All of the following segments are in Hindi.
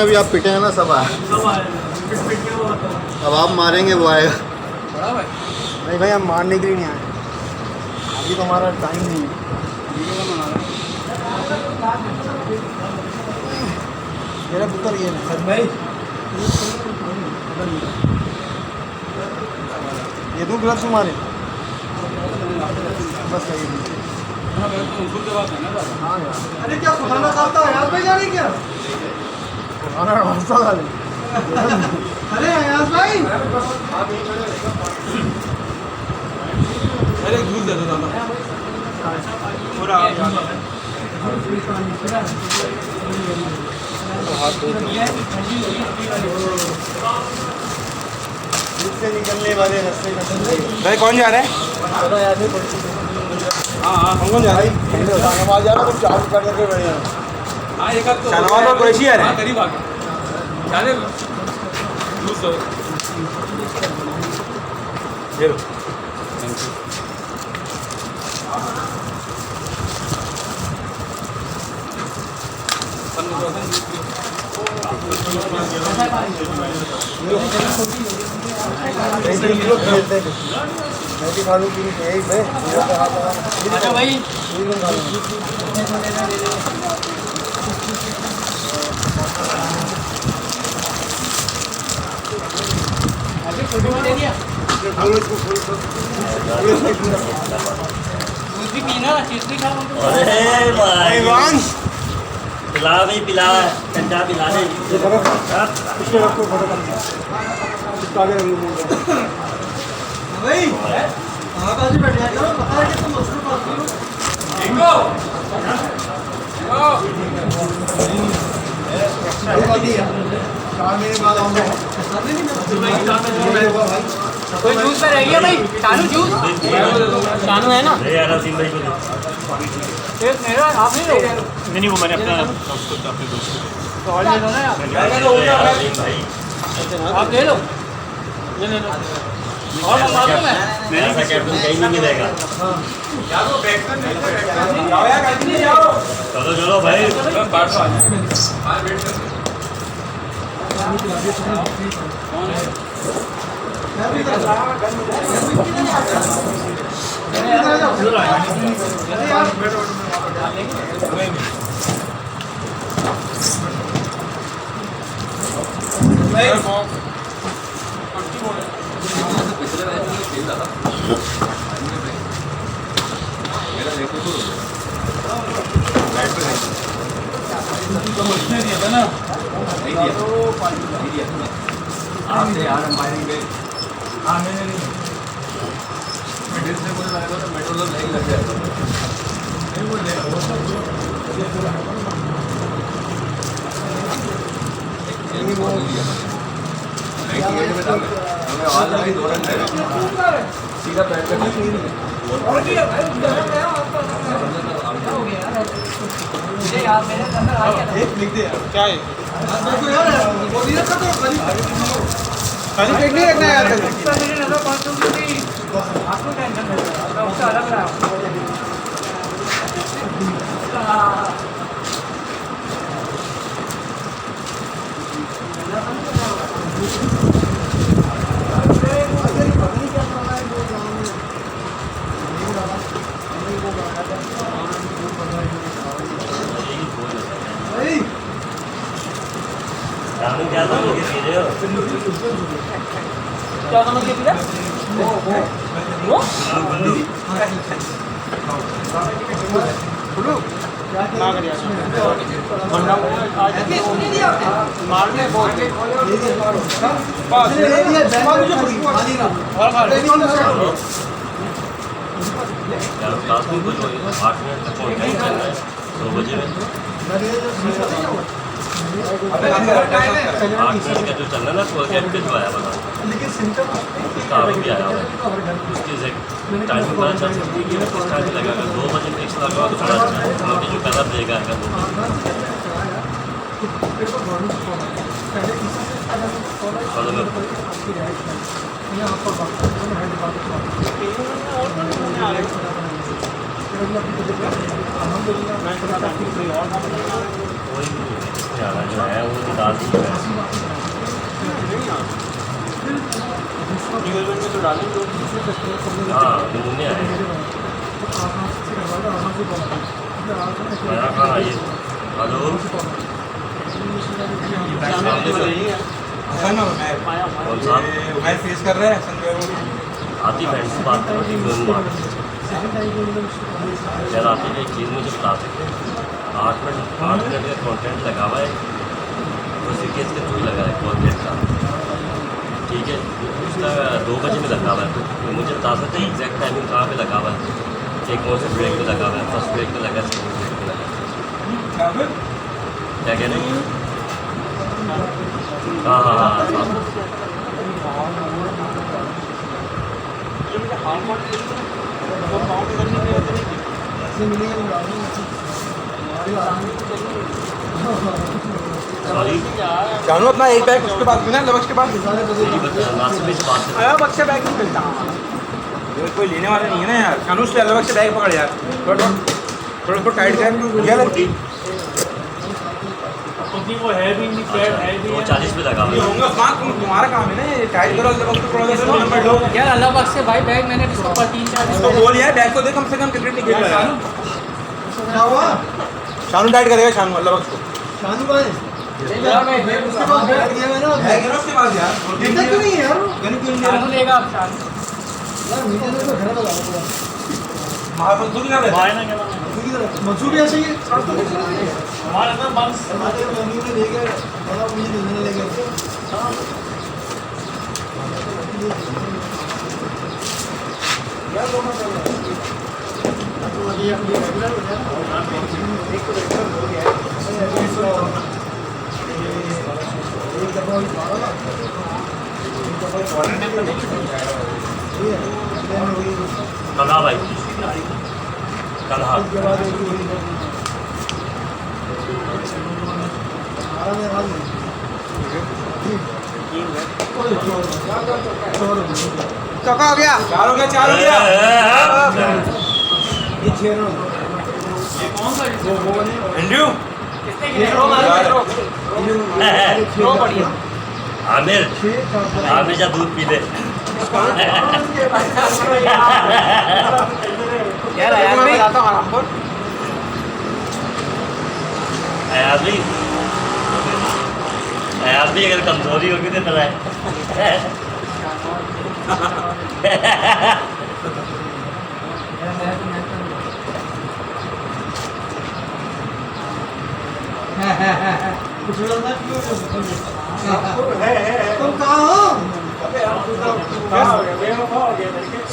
अभी आप पिटे हैं ना, सब आए। अब आप मारेंगे वो आएगा। नहीं भाई, हम मारने के लिए नहीं आए, अभी तो हमारा टाइम नहीं है। मेरा पुत्र ये है भाई, ये दो ग्लव्स तुम्हारे बस सही है। हाँ यार, अरे क्या सुखाना चाहता है यार भाई, जाने क्या सुखाना रास्ता डाले। अरे यार भाई, अरे दूध दे दो दादा पूरा से निकलने वाले रास्ते का भाई। कौन जा रहा है? हाँ हम कौन जा रहे हैं? शाहनवाज जा रहा है, तो चार्ज कर करके बढ़िया। हाँ एक तो शाहनवाज और कुरैशी आ रहे हैं, करीब आ गए। चले ये लो, थैंक यू। मैं भी खा लूँ कि नहीं भाई, अच्छा भाई पिला भी पिला ठंडा पिला दे। भाई हाँ काजी बैठ जाएगा, पता है कि तुम मसरूफ आदमी हो। कोई जूस पे रह गया भाई, चालू जूस चालू है ना? यार सिंह भाई को एक मेरा आप नहीं लो। नहीं वो मैंने अपना अपने दोस्त तो और ले लो ना यार, भाई आप ले लो, ये ले लो और मंगा दूं मैं। ऐसा कैप्टन कहीं नहीं मिलेगा। चलो चलो भाई, क्या है? खाली पेट नहीं रखना है यार। आपको टेंशन है, उसका अलग रहा। रामी क्या समझ के पी रहे हो? क्या समझ के पीला? वो मारने क्लास में कुछ 8 मिनट तक पहुँचना है, 2 बजे में 8 मिनट का जो चल रहा है ना, तो कैंप जो आया बता उसका आगे भी आया हुआ है, उसकी टाइमिंग पता चल सकती है कि वो किस टाइम लगेगा। अगर 2 बजे फिक्स लगा तो थोड़ा अच्छा है, क्योंकि जो पहला देगा आएगा 2 बजे। मैं कोई भी नहीं है जिसने आना जो है वो राजी है। हाँ नमूने आए नया खाना आइए। हेलो कौन सा मैं फेस कर रहे हैं आती फ्रेंड से बात करो कि यार आप एक चीज़ मुझे बता सकते हैं 8 मिनट का कंटेंट लगा हुआ है उसी केस के थ्रू लगा है कॉलगेट का ठीक है उसका 2 बजे में लगा हुआ है तो मुझे बता सकते हैं एग्जैक्ट टाइमिंग कहाँ पे लगा हुआ है एक कौन से ब्रेक में लगा हुआ है फर्स्ट ब्रेक में लगा है सेकंड ब्रेक में लगा है क्या कह रहे हैं हाँ हाँ हाँ सॉरी जानू अपना एक बैग उसके बाद मिला लबक्स के बाद नासिर भाई से बात कर लबक्स से बैग नहीं मिलता कोई लेने वाला नहीं है ना यार जानू उससे लबक्स से बैग पकड़ यार थोड़ा टाइट कर क्या लगती क्योंकि वो है भी नहीं पैड है भी 40 पे लगा हुआ है होगा बात तुम्हारा काम है ना ये टाइट करो लबक्स को थोड़ा सा नंबर लो यार अल्लाह बख्श से भाई बैग मैंने इसको पर 3-4 तो बोल यार बैग को दे कम से कम क्रिकेट नहीं खेल रहा है क्या हुआ? शानू टाइट करेगा शानू लबक्स को शानू का है? उसके पास बैठ गया है ना बैग है उसके पास यार इतना क्यों नहीं है यार? गन क्यों नहीं शानू लेगा अब शानू यार मीडिया ने तो घर लगा हुआ है। महापंचू क्या रहता है ना क्या मंसूर ऐसे ही साथ तो कुछ नहीं है। हमारे अंदर बंस हमारे मम्मी ने ले गए बड़ा मुझे लेने ले गए क्या दोनों कर रहा है तो अभी अपनी रेगुलर हो जाए एक तो रेगुलर हो गया है एक दफा ही मारा ना एक दफा ही क्वारंटाइन में नहीं ये देन हुई कला भाई कला उसके बाद एक हुई हमारा में हाल नहीं चौका हो गया चार हो गया ये छह रन ये कौन सा एंड्रू आमिर आमिर जा दूध पी ले यार मैं बताता हूं आपको अयाज भी अगर कमजोरी होगी तो चला है कुछ लड़ना क्यों तुम कहाँ हो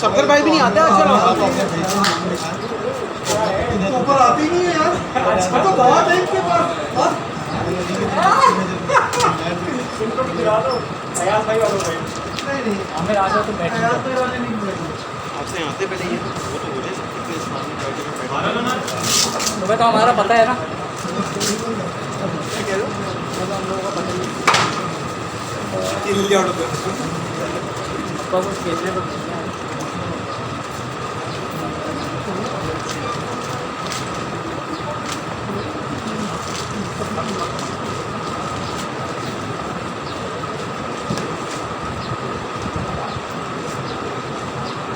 सफर भाई भी नहीं आते चलो ऊपर आती नहीं है यार मैं तो बहुत है इसके पास नहीं हमें आ जाओ तो बैठ यार तो वाले नहीं मिलेंगे आपसे आते पहले ये वो तो बोले तुम्हें तो हमारा पता है ना जल्दी ऑर्डर कर बस उस खेलने पर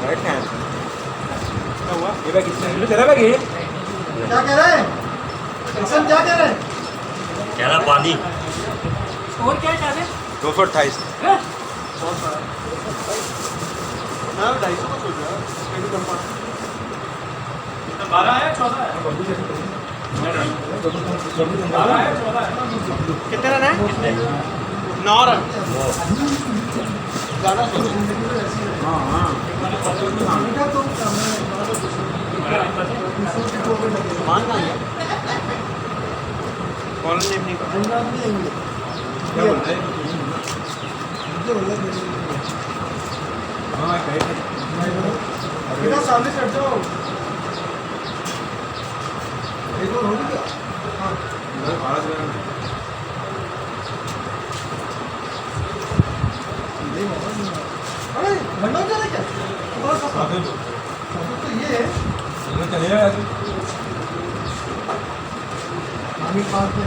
बैठना है क्या हुआ ये बैग किसने तेरा बैग है क्या कह रहे हैं इंसान क्या कह रहे हैं कह रहा पानी और क्या चाहते 228 हैं मैं 250 का सोच रहा हूं कैसे कम पड़ा 12 है 14 है कितने रन है 9 रन ज्यादा सोच हां हां इनका तो काम है मान का है कॉल ने अपनी पंजाब में नहीं क्या बोल रहे हैं जो बोल रहे हैं हां कहे बेटा सामने से हट जाओ एक और हो गया हां इधर 12 रन अरे भंडा चले क्या बस साथे तो ये है चलेगा आमिर खान पे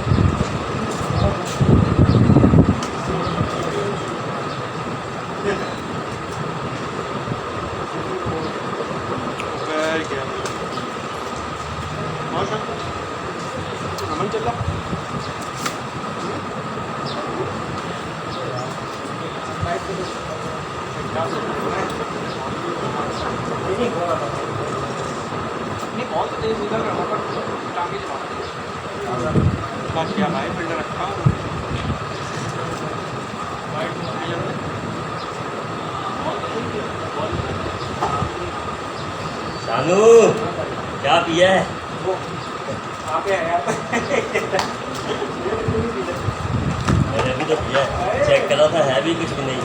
पिया है? मैंने अभी तो पिया है, चेक करा था, है भी कुछ भी नहीं।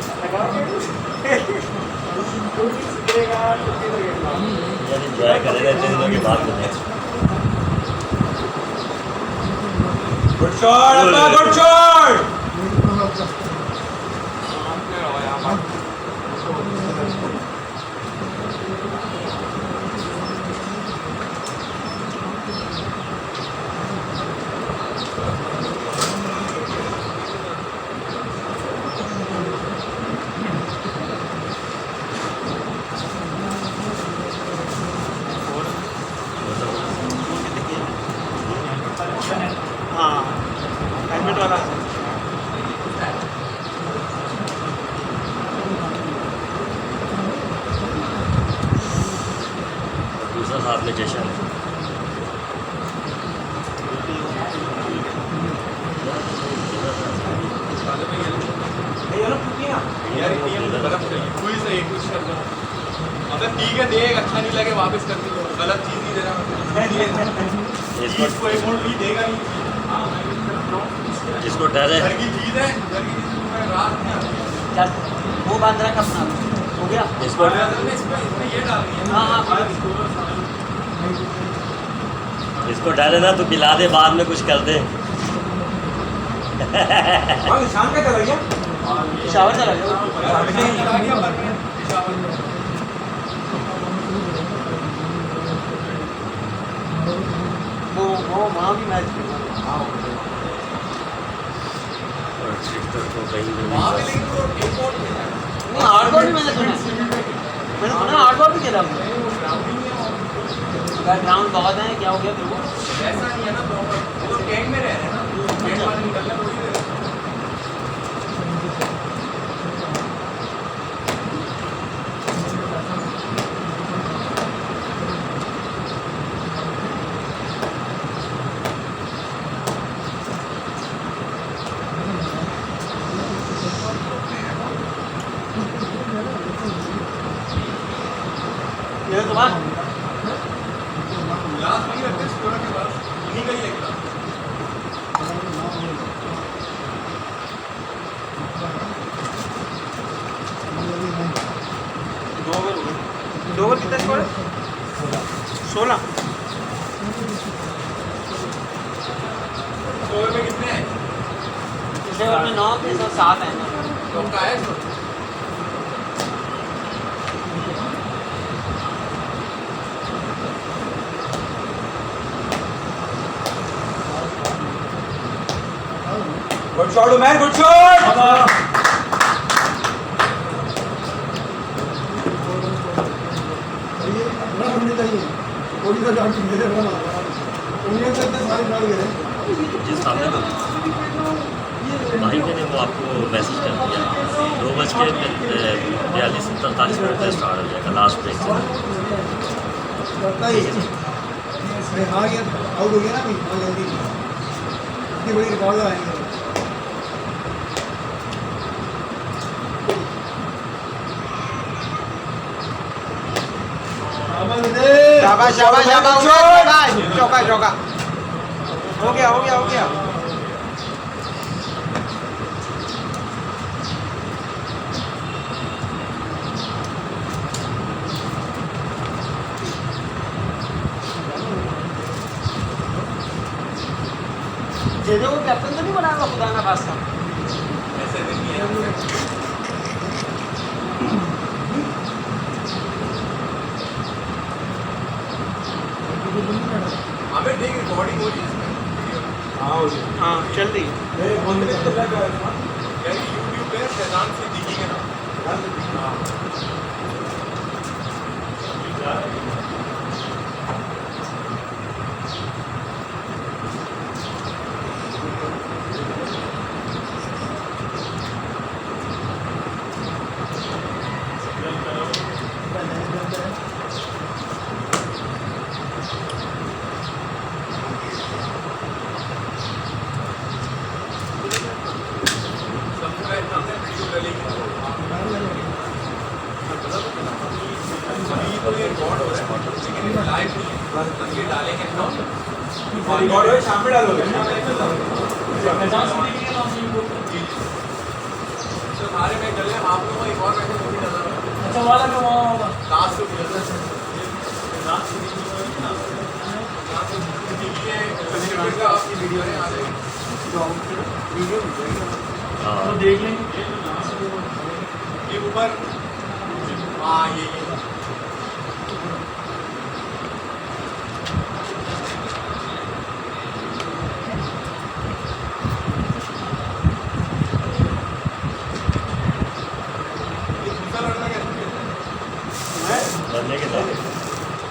यार इंजॉय कर रहे थे दिनों की बात करते हैं। गुड शॉट अपना, गुड शॉट। हाँ हेलमेट वाला दूसरा साथ में जशन है। मतलब ठीक है, देख अच्छा नहीं लगे वापस कर दी, गलत चीज नहीं दे रहा। चीज को एक मोड़ भी देगा नहीं। जिसको डर है घर की चीज है, घर की चीज में रात में क्या वो बांध रहा है अपना हो गया जिसको इसमें ये डालनी है। हाँ हाँ जिसको डर है ना तो पिला दे, बाद में कुछ कर दे। शाम का चला गया, शावर चला गया वो वहाँ भी मैच खेला और ट्रैक्टर को कहीं भी वहाँ पे नहीं लेकिन वो एक और खेला है। नहीं हार्डबॉल भी मैंने सुना हार्डबॉल भी खेला ग्राउंड बहुत है क्या हो गया तेरे को ऐसा नहीं है ना प्रॉपर, वो तो कैंप में रह रहे हैं ना, कैंप वाले निकलना थोड़ी देर। ये तो बात गिलास नहीं रखते स्कोर के पास, इन्हीं का ही है गिलास। दो ओवर कितना स्कोर है 16 ओवर में कितने हैं? पिछले ओवर में 9 थे 7 है तो का है इसको? Good shot man, good shot. जिस सामने भाई मैंने वो आपको मैसेज कर दिया 2:43 पे स्टार्ट हो जाएगा लास्ट ब्रेक से। हाँ ये आउट हो गया ना अभी बहुत जल्दी इतनी बड़ी रिकॉर्ड आएंगे शाबाश शाबाश शाबाश चौका चौका हो गया हो गया हो गया जेजो को कैप्टन तो नहीं बनाएगा खुदा ना खास्ता ऐसे दिन नहीं है। हमें ठीक रिकॉर्डिंग हो रही है इसमें। हाँ चल रही यूट्यूब पे शैतान सिद्दीकी के नाम। लाइव शाम में डालोगे हमारे में डले आप लोगों को एक और मैसेज भी डाला अच्छा वाला का वहाँ होगा लास्ट का आपकी वीडियो है आ जाएगी हाँ तो देख लेंगे ये ऊपर हाँ ये दूसरा लड़का कैसे बनने के साथ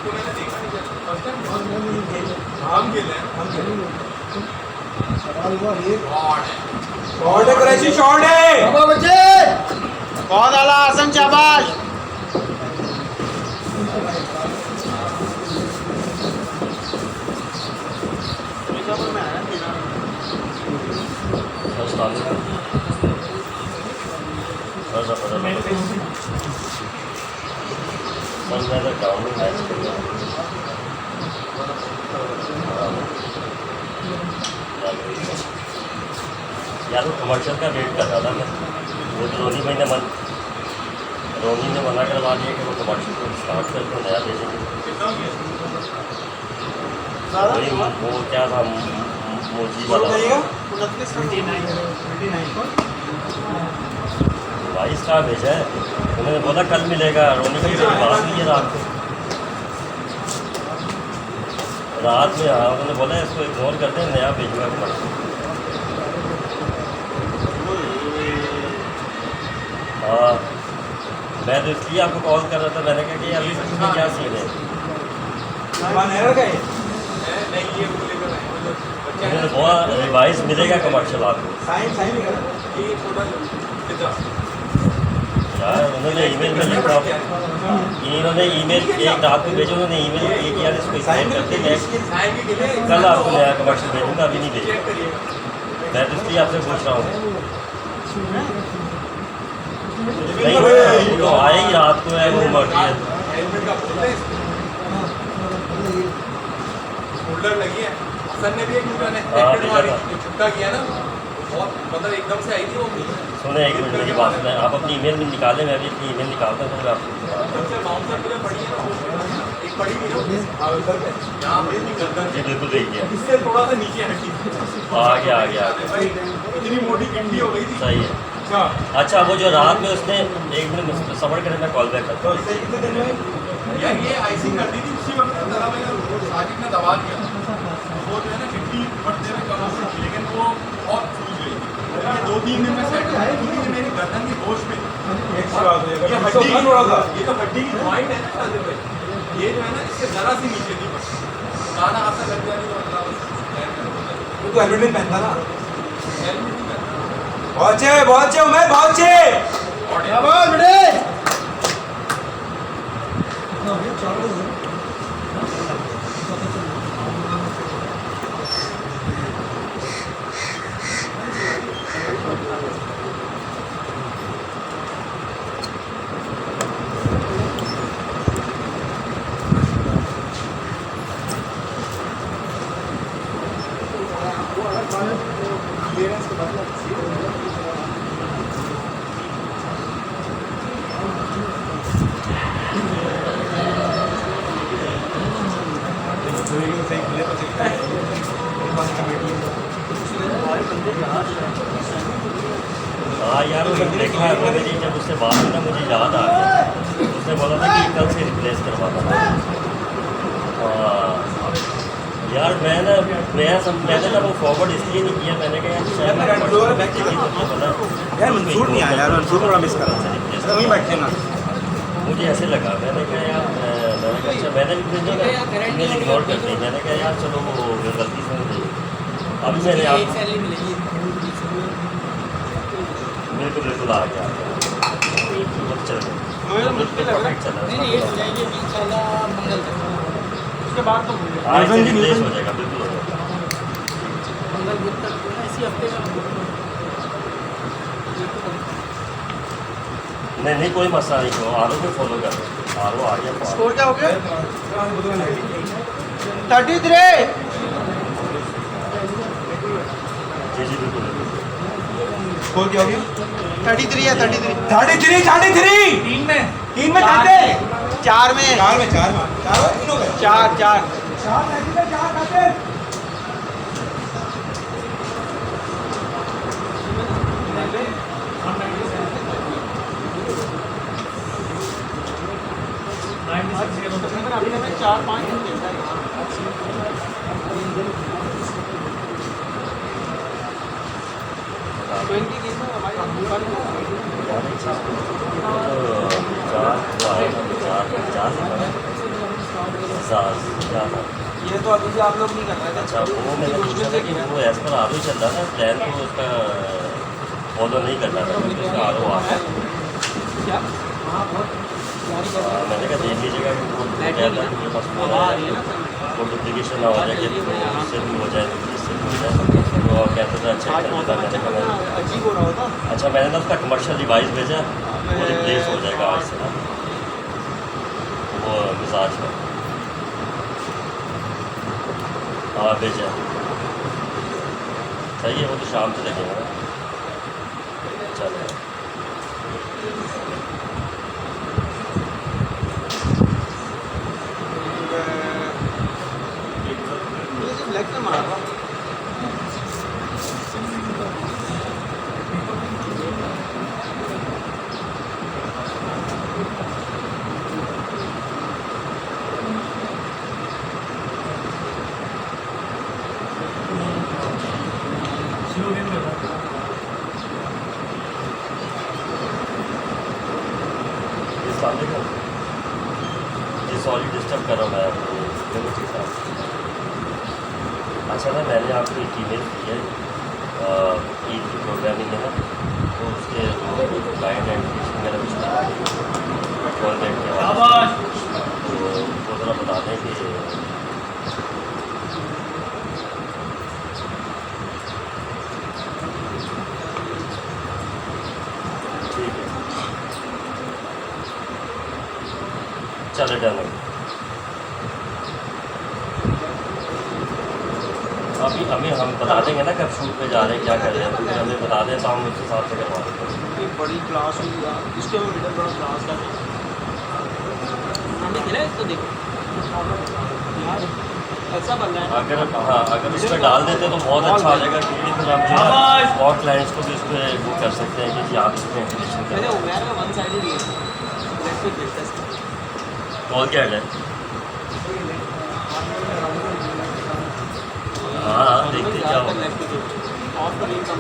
तो मैंने देखा नहीं फर्स्ट टाइम हम खेले हैं सवाल हुआ ये गॉड शॉट है कुरैशी शॉट है बाबा बच्चे बहुत आला हसन शाबाश फर्स्ट आ गया फर्स्ट मैं तो डाउनलोड मैच करूँगा यार वो कमर्शियल का वेट कर रहा था मैं वो तो रोनी ने मना करवा दिया कि वो कमर्शियल को स्टार्ट करके नया भेजेंगे वही वो क्या था मोजी वाला 22 का भेजा है उन्होंने बोला कल मिलेगा रोनी की मेरी बात हुई है रात में हाँ उन्होंने बोला इसको इग्नोर करते हैं नया भेजूंगा कमर्शियल हाँ मैं तो इसलिए आपको कॉल कर रहा था मैंने कहा कि अभी इसमें क्या सीन है नहीं ये वो लेकर आए उन्होंने बोला रिवाइज मिलेगा कमर्शियल आपको ये थोड़ा यार उन्होंने ईमेल में लिखा इन्होंने ईमेल एक रात को भेजा उन्होंने ईमेल ये किया इसको इग्नोर करते मैं कल आपको नया कमर्शियल भेजूँगा अभी नहीं भेजूँगा मैं तो इसलिए आपसे पूछ रहा हूँ नहीं तो आएगी रात को है वो मटेरियल हेलमेट का होल्डर लगी है सर ने भी एक वीडियो ने हाँ, हेलमेट मारी देखा था। जो छुट्टा किया ना बहुत मतलब एकदम से आई थी वो सुने एक मिनट मेरी बात सुने आप अपनी ईमेल भी निकालें मैं भी अपनी ईमेल निकालता हूँ फिर आपको सबसे बाउंसर पे पड़ी है ना एक पड़ी हुई है यहाँ पे गर्दन जी बिल्कुल देखिए इससे थोड़ा सा नीचे हटी आ गया भाई इतनी मोटी कंडी हो गई थी सही है अच्छा वो जो रात में उसने एक मिनट समझ कर मैं कॉल बैक करता हूँ यार ये आइसिंग कर दी थी उसी वक्त जरा मैंने साजिद ने दबा दिया वो जो है ना 50 फट देर में कम हो गई लेकिन वो बहुत सूझ गई थी ये 2-3 दिन में सेट हो गई क्योंकि मेरी गर्दन की गोश में ये हड्डी ये तो हड्डी की ज्वाइंट है ना साजिद भाई ये जो है ना इसके जरा सी नीचे थी बस गाना हाथ लग गया तो मतलब वो तो हेलमेट नहीं पहनता ना हेलमेट नहीं पहनता बहुत अच्छे मैं बहुत अच्छे शाबाश बेटे ना ये चार लोग हैं क्लियरेंस के बाद हाँ यार वो देखा है वो मेरी जब उससे बात हुई ना मुझे याद आ गया उसने बोला था कि कल से रिप्लेस करवाना था यार मैंने ना वो फॉरवर्ड इसलिए नहीं किया मैंने कहा यार शायद यार मंसूर नहीं आया यार मंसूर थोड़ा मिस कर रहा था वहीं बैठे ना मुझे ऐसे लगा मैंने कहा यार मैंने कहा अच्छा मैंने भी भेजा मैंने इग्नोर कर दी मैंने कहा यार चलो वो गलती से नहीं अभी मैंने आप बिल्कुल बिल्कुल आ गया चल उसके बाद तो आज से रिप्लेस हो जाएगा बिल्कुल हो जाएगा नहीं कोई मसला नहीं हो आर को फॉलो कर आर आ गया स्कोर क्या हो गया 33 स्कोर क्या हो गया? 33 है 33 33 तीन में 3 में खाते 4 में 4 में 4 में 4 में 3 हो गए 4 4 4 मैच में 4 खाते अभी हमें 4-5 खेलता है तो इनकी गेम में हमारी यार एक चीज़ तो ये तो अभी से आप लोग नहीं कर रहे थे अच्छा वो मैंने पूछा था कि वो एज पर आर चल रहा था प्लान तो उसका फॉलो नहीं करना था क्योंकि उसका आर आ है क्या मैंने कहा देख लीजिएगा कि वो क्या था कि मेरे पास फोन आया वो डुप्लीकेशन ना हो जाए कि तो इससे भी हो जाए इससे भी हो जाए तो कहते थे अच्छा चलता मैंने कहा अजीब हो रहा होता अच्छा मैंने ना उसका कमर्शियल डिवाइस भेजा वो रिप्लेस हो जाएगा आज से ना वो मिजाज है हाँ भेजा सही है वो तो शाम से लगेगा ना चलो ये सिर्फ लेग से मार रहा हूँ जी सॉरी डिस्टर्ब कर रहा हूँ मैं आपको अच्छा ना मैंने आपको एक ईमेल की है ईद की प्रोग्रामिंग है ना तो उसके क्लाइंट एंड मेरा कुछ कॉल बैक किया तो वो ज़रा बता दें कि ठीक है चलो डन अभी हम बता देंगे ना कब शूट पे जा रहे हैं क्या कर रहे हैं तो फिर हमें बता दें तो हम उस हिसाब से करवा देंगे एक बड़ी क्लास हुई यार इसके में मिडिल बड़ा क्लास था हमने खेला इसको देखो यार ऐसा बन रहा है अगर हाँ अगर इस पर डाल देते तो बहुत अच्छा हो जाएगा क्योंकि फिर हम जो है और क्लाइंट्स को भी उस पर वो कर सकते हैं कि जी आप इस पर इंटीग्रेशन मैंने करें उमेर में वन साइडेड गेम लेट्स पे खेलते हैं कॉल क्या है हाँ देखते क्या होगा ऑफ का गेम कम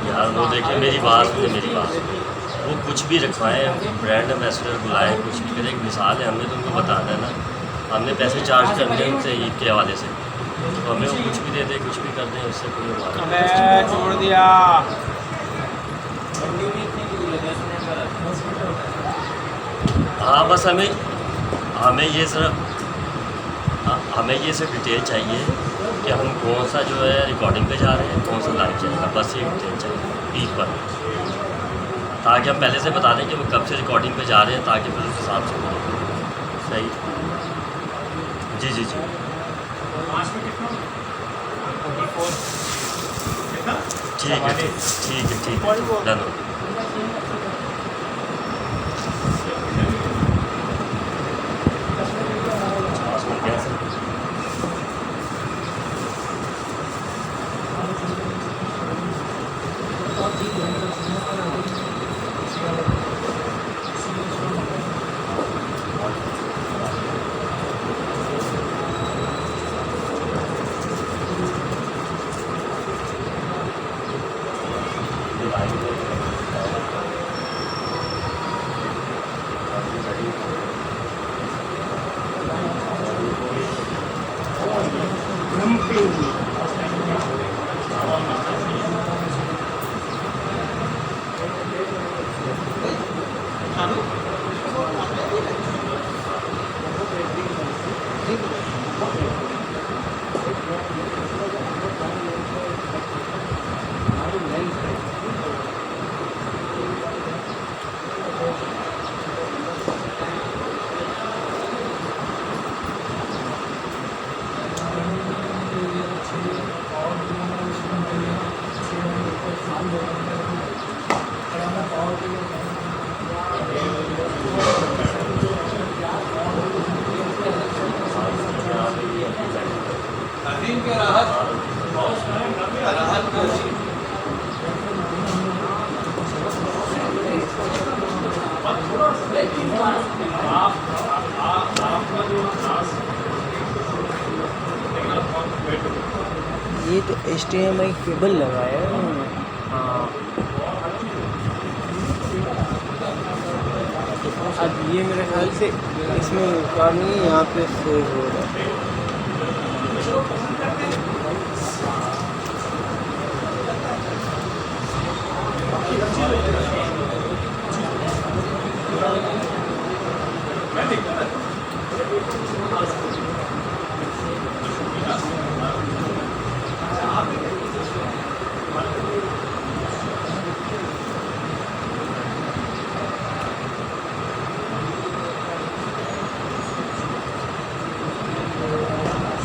यार वो देखिए मेरी बात है मेरी बात वो कुछ भी रखवाएं ब्रांड एम्बेसडर बुलाएं कुछ भी करें एक मिसाल है हमने तो उनको बताना है ना हमने पैसे चार्ज करने हैं उनसे ईद के हवाले से तो हमें वो कुछ भी दे दें कुछ भी कर दें उससे कोई हमारा छोड़ दिया हाँ बस हमें ये सिर्फ डिटेल चाहिए कि हम कौन सा जो है रिकॉर्डिंग पे जा रहे हैं कौन सा लाइव चलेगा बस ये डिटेल चाहिए ईद पर ताकि हम पहले से बता दें कि वो कब से रिकॉर्डिंग पे जा रहे हैं ताकि फिर उस हिसाब से करें सही जी जी जी ठीक है डन हो ये तो HDMI केबल लगाया है उन्होंने। अब ये मेरे ख्याल से इसमें क्या नहीं, यहाँ पे सेव हो रहा है।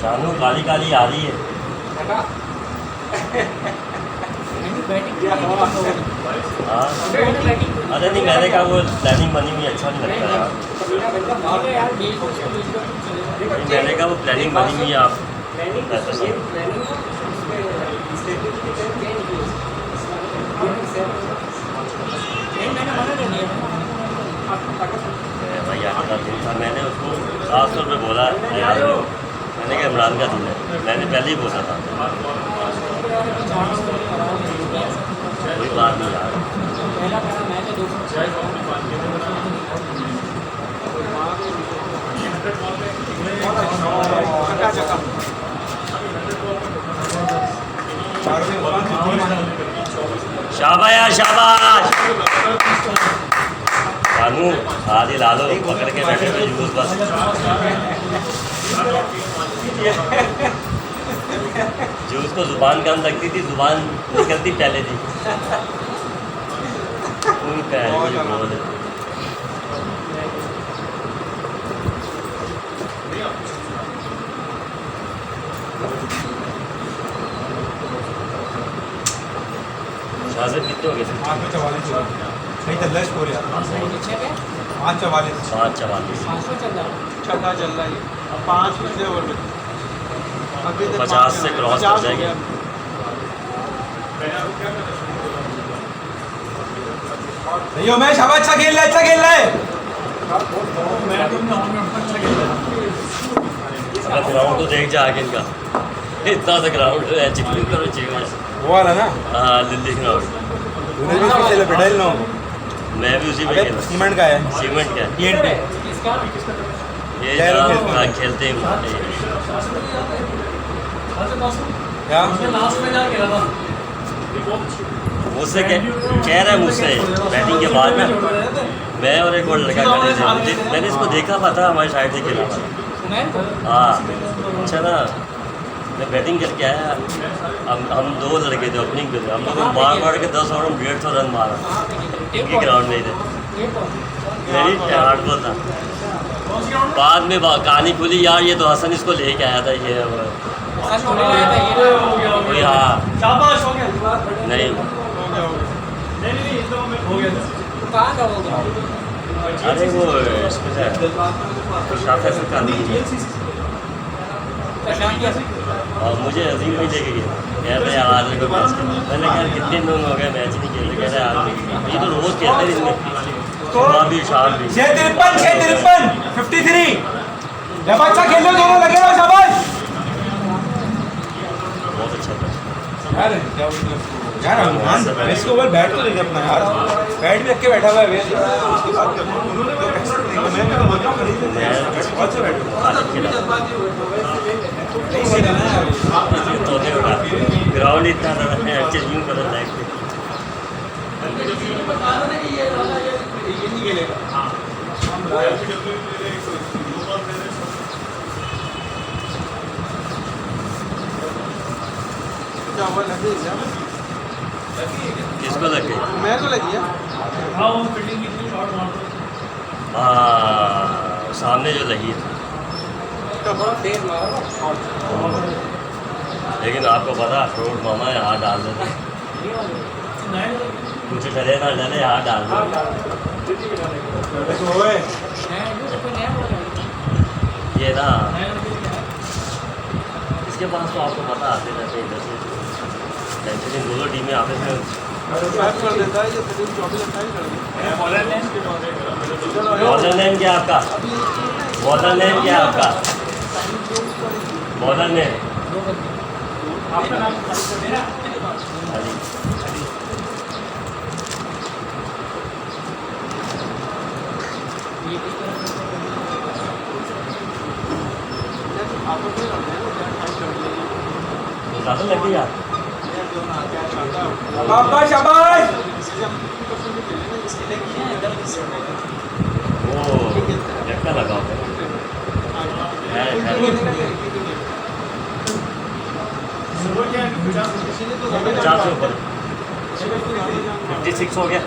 शानू काली काली आ रही है। हाँ अरे नहीं, मैंने कहा वो प्लानिंग बनी हुई अच्छा नहीं लगता यार। मैंने कहा वो प्लानिंग बनी हुई है, आप ऐसा सब भाई आता दिन था। मैंने उसको 700 रुपये बोला यार, मैंने कहा इमरान का दिन है, मैंने पहले ही बोला था। कोई बात नहीं यार। शाबाश यार शाबाश। कानू आदि ला लो, पकड़ के बैठे हुए जूस बस। जूस को जुबान कम लगती थी, जुबान निकलती पहले थी। कोई पहले बोल शाहज़ेब कितने हो गए थे? 544 सही चल रहा है स्कोर यार। 544 544 छक्का चल रहा है, 5 बजे ओवर में 50 से क्रॉस कर जाएगी। सही हो, मैं शाबाश, अच्छा खेल रहा है, अच्छा खेल रहा है। अगर ग्राउंड तो देख जा आगे इनका, इतना सा ग्राउंड है, चिकलिंग करो चाहिए। वो वाला ना, हाँ दिल्ली ग्राउंड, तूने भी उसमें खेला बेटा इन लोगों को। मैं भी उसी में अबे खेला। सीमेंट का है, सीमेंट क्या है? TNT ये लहरों जहाँ खेलते हैं। खेलते हैं क्या मुझसे कह रहा है मुझसे बैटिंग के बाद में, मैं और एक और लड़का खड़े थे, मैंने इसको देखा हुआ था हमारी साइड से खेला था। हाँ अच्छा ना, मैं बैटिंग करके आया, हम 2 लड़के थे ओपनिंग पे थे, हम लोग मार के 10 ओवर में 150 रन मारा इनके ग्राउंड में ही थे। मेरी हार्डबॉल था। बाद में कहानी खुली यार, ये तो हसन इसको लेके आया था, ये वही। हाँ नहीं अरे वो इसमें से शाफा से कर और मुझे अजीम भाई लेके गया, कह रहे यार आज को मैच खेलना। मैंने कहा कितने दिन हो गए मैच नहीं खेलते, कह रहे आज ये तो रोज़ खेलते हैं इसमें, सुबह भी शाम भी। 653 53 जब अच्छा खेल लो, दोनों लगे रहो, शाबाश बहुत अच्छा था यार। यार रहमान इसको ओवर बैट तो नहीं अपना यार, बैट भी रख के बैठा हुआ है उसकी बात कर। मैं तो बोल रहा हूं खरीद ले यार, बहुत से बैट ग्राउंड इतना अच्छे यूँ कर रहा है। किसको लग गई? मैं तो लगी है। हाँ सामने जो लगी थी, लेकिन आपको पता फ्रूट मामा है, हाथ डाल देते, कुछ डले ना डले हाथ डाल दो। ये ना इसके पास तो आपको पता आते रहते हैं इधर से टेंशन नहीं, दोनों टीमें आपस में। कर देता है ये 24 28 कर देता बॉलर नेम क्या आपका? बॉलर नेम क्या आपका? बॉलर नेम आपका नाम मेरा अली। ज़्यादा लगेगा। शाबाश शाबाश। वो झटका लगाओ है। 50 से ऊपर 56 हो गया।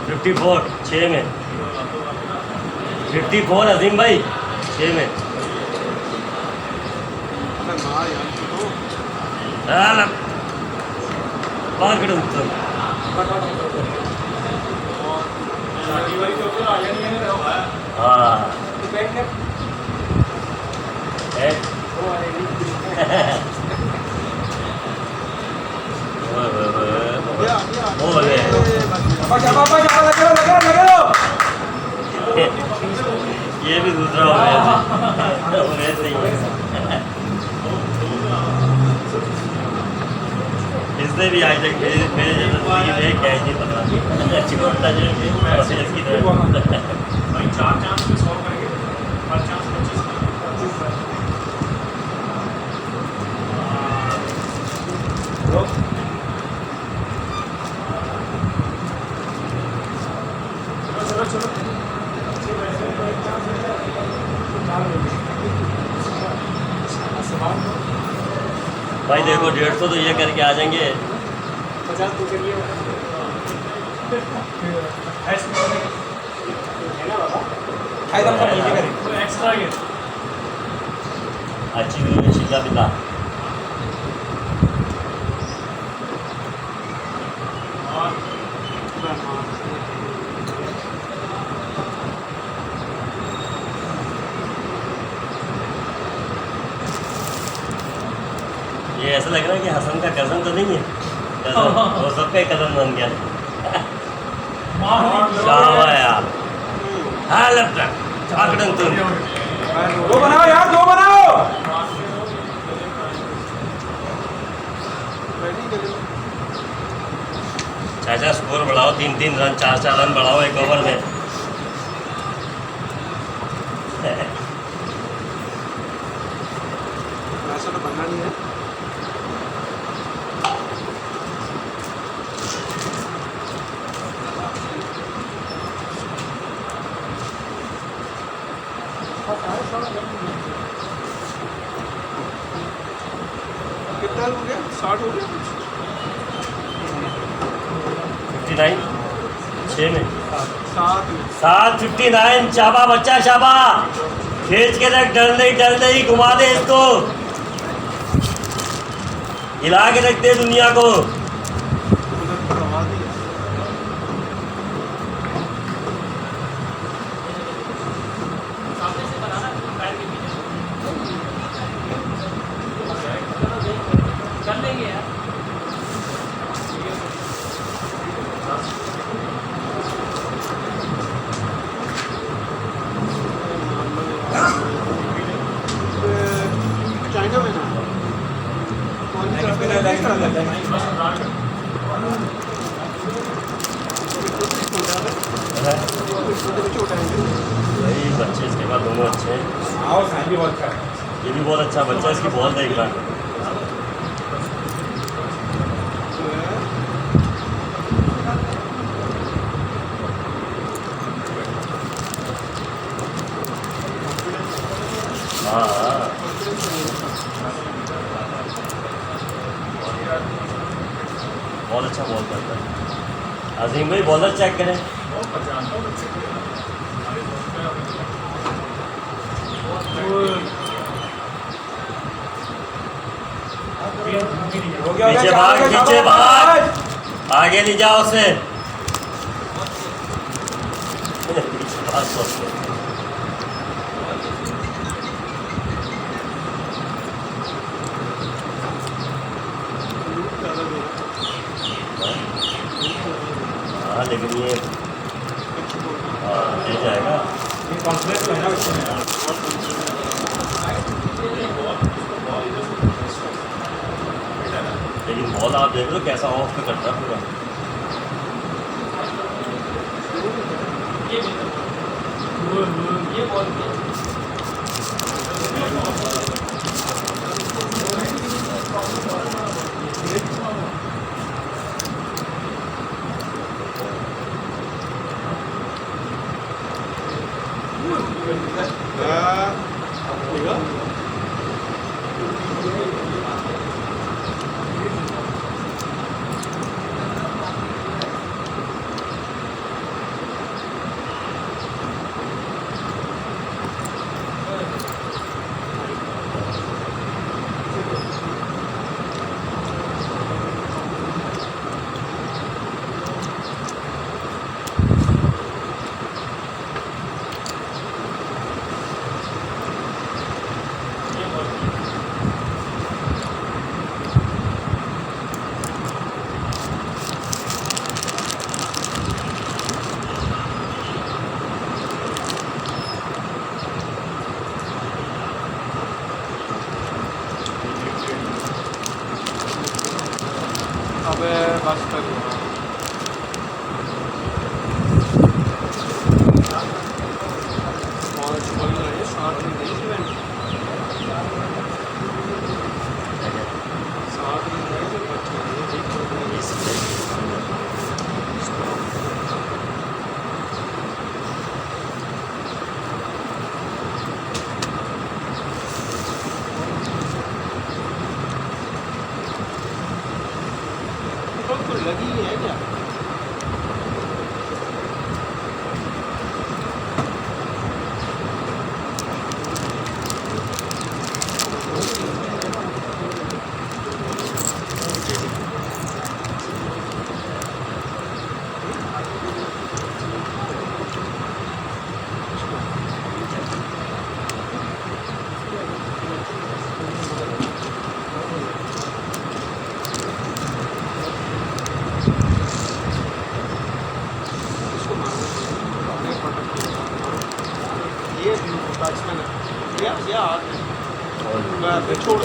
54 6 में 54 अजीम भाई 6 में। बाहर खड़े उत्तर हाँ बोले लगा। ये भी दूसरा हो गया नहीं है। इसने भी आज तक मेरे जैसा जिंदगी में कैच नहीं पता छोटा जो इसकी तरह भाई 4 चांस में 100 करेंगे, हर चांस 25। चलो भाई देखो 150 तो ये करके आ जाएंगे। 50 तो करिए है ना बाबा। एक्स्ट्रा गेट अच्छी शिला पिता ये ऐसा लग रहा है कि हसन का कज़न तो नहीं है, कज़न वो सबका कज़न बन गया। शाबाश यार, हाँ लगता आकड़न तो दो बनाओ यार, दो बनाओ। चाचा स्कोर बढ़ाओ, 3-3 रन 4-4 रन बढ़ाओ एक ओवर में। ऐसा तो बनना नहीं है। कितना हो गया? 60 हो गया। 59 6 में 7 7-59 शाबा बच्चा शाबा, खींच के रख, डर नहीं घुमा दे इसको, हिला के रख दे दुनिया को। कर लेंगे यार। चाइना में ना भाई बच्चे इसके बाद दोनों अच्छे हैं। आओ साइन भी बहुत अच्छा है। ये भी बहुत अच्छा बच्चा है, इसकी बॉल देख रहा है। हाँ बहुत अच्छा बॉल करता है। अजीम भाई बॉलर चेक करें। हो गया, पीछे चार भाग, हो गया, पीछे शाबाश। भाग, आगे नहीं जाओ उसे। पीछे भाग तो उससे। लेकिन ये ये जाएगा। ये कॉन्फ्रेंस है ना उसमें। लेकिन बॉल आप देख लो कैसा ऑफ पे करता है पूरा। ये बॉल अबे बस कर लगी है क्या? ये बैट्समैन है या छोड़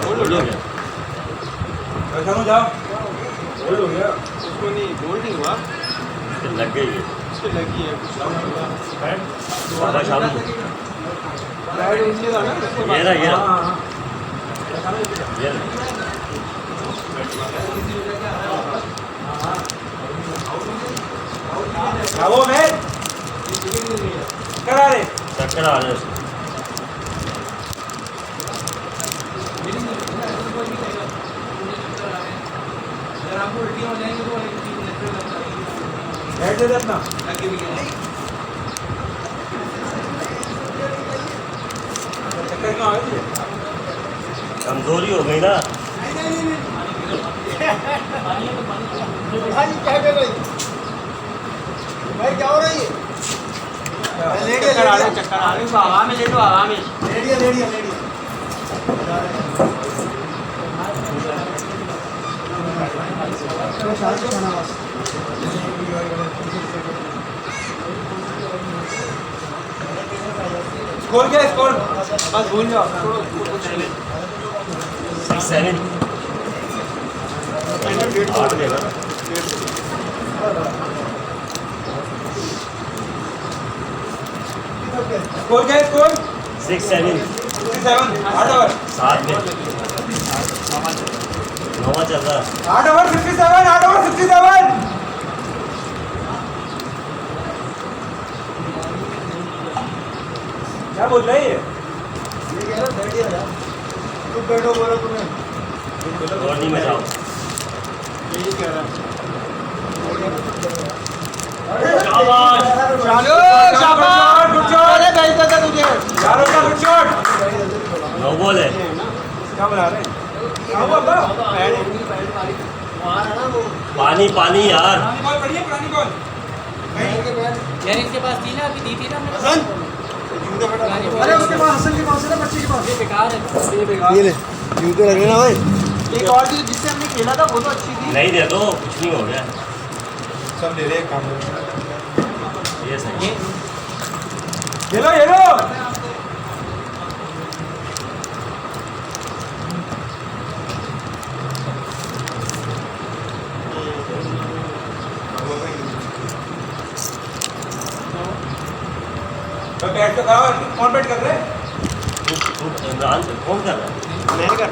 बोल हो गया। ऐसा हो जाओ। बोल हो गया। उसको नहीं गोल नहीं हुआ, फिर लग गई है। उसको लगी है कुछ बाबा शाम को बैट नीचे था ना उसके ये रहा ये रहा हाँ, ये रहा। क्या वो मैच करा रहे। चक्कर आ रहे हैं उसको। बैठ दे अपना। चक्कर क्यों आ गई? कमजोरी हो गई ना। भाई क्या कर रही भाई क्या हो रही है? चक्कर आ रहे हैं हवा में लेटो हवा में। लेडिया स्कोर क्या है स्कोर? बस भूल जाओ। 6-7 8 देगा। स्कोर क्या है स्कोर? 6-7 57 8 ओवर 7 में 9 चल रहा है। 8 ओवर 57 8 ओवर 67। क्या बोल रही है? ये कह रहा बैठ गया तुम बैठो बोलो तुम्हें बॉडी में जाओ। यही कह रहा है। शाबाश। शाबाश गुड शॉट। अरे भेजता था तुझे। यार उसका गुड शॉट। नो बॉल है। क्या बना रहे क्या हुआ बा पानी पानी यार पुरानी बॉल पड़ी है पुरानी बॉल यार इनके पास थी ना अभी दी थी ना हमने हसन अरे उसके पास हसन के पास है ना बच्चे के पास ये बेकार है ये बेकार ये ले जूते लग रहे ना भाई एक और जो जिससे हमने खेला था वो तो अच्छी थी नहीं दे दो कुछ नहीं हो गया सब ले रहे काम ये सही ये लो तो बैठ कर कौन बैठ कर रहे इमरान कौन कर रहा है मैं कर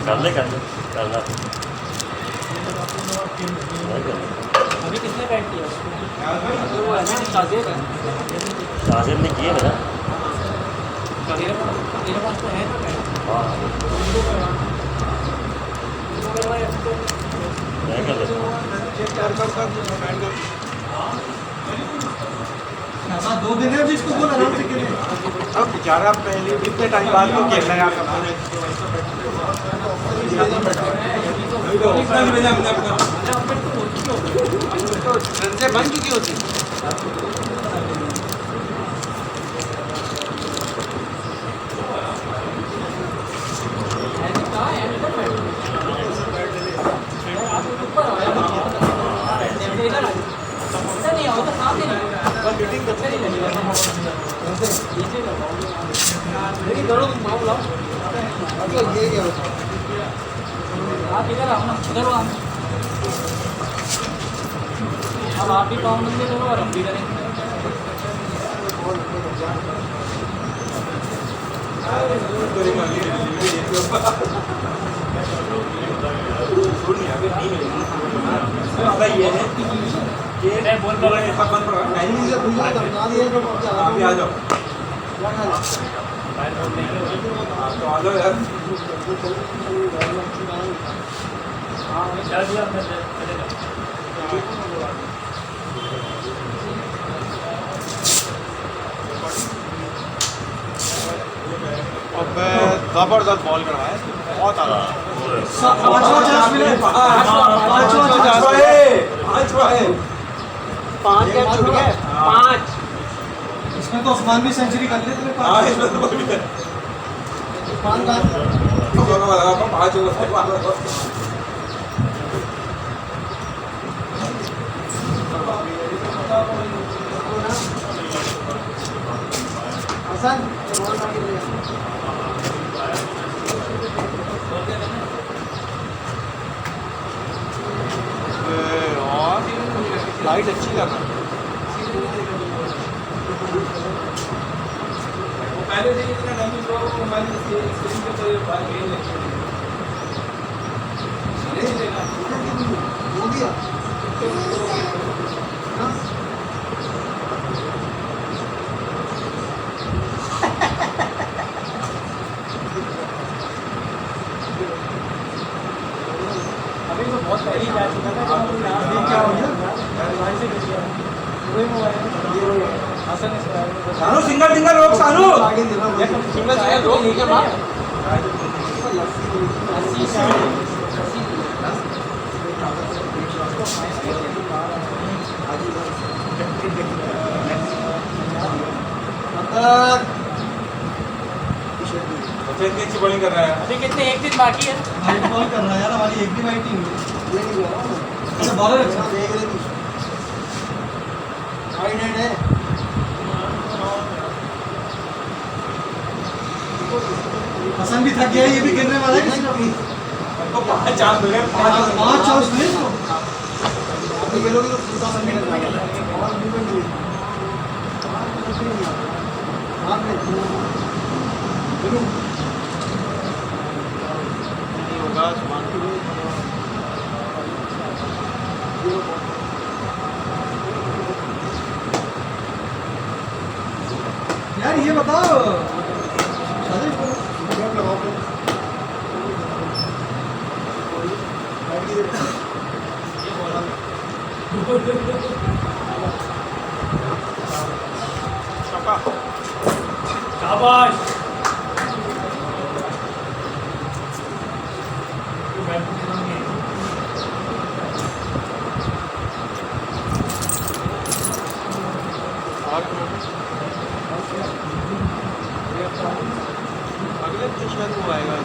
कर ले करना अभी किसने बैठ किया वो ऐसे शाजिद है शाजिद ने किए मेरा तेरे पास तो है हाँ मैं कर लेता हूँ दो दिन है अभी इसको बोल आराम से खेले अब बेचारा पहले इतने टाइम बाद तो खेल रहा है रन से बन चुकी होती नहीं आओ तो सामने लेकिन दोनों तुम माओ लाओ ये क्या होता आप इधर आओ ना उधर आओ अब आप भी पाँव मंदिर करो और हम भी करेंगे मैं बोल रहा आ जाओ तो आ जाओ यार चल दिया हमने चलेगा अब जबरदस्त बॉल करवाया बहुत आला पाँच कैच छूट गए पाँच इसमें तो उस्मान भी सेंचुरी कर ले तुम्हें हाँ इसमें तो कोई भी है उस्मान का पाँच हसन और लाइट अच्छी करना पहले से इतना डैमेज हुआ वो मोबाइल स्क्रीन पे तो बाहर खेल लेते हैं हो गया अभी तो बहुत पहले ही जा चुका था ये क्या हो गया भाई से भेज दिया वही मोबाइल हसन इस सानू सिंगल सिंगल रोक सानू आगे दिला सिंगल सिंगल रोक नहीं के बाद अच्छा इतनी अच्छी बॉलिंग कर रहा है अभी कितने एक दिन बाकी है हाइट बॉल कर रहा है यार हमारी एक भी वाइट नहीं हुई अच्छा बॉलर अच्छा देख रहे तू वाइड हेड है हसन भी थक गया है ये भी गिरने वाला है किसी का भी तो पाँच चांस मिले पाँच चांस मिले इसको आप ये लोग तो पूरा सन मिलने वाला है और मूवमेंट हुई हाथ में बिल्कुल होगा सुमान यार ये बताओ चौका शाबाश अगले तो शायद वो आएगा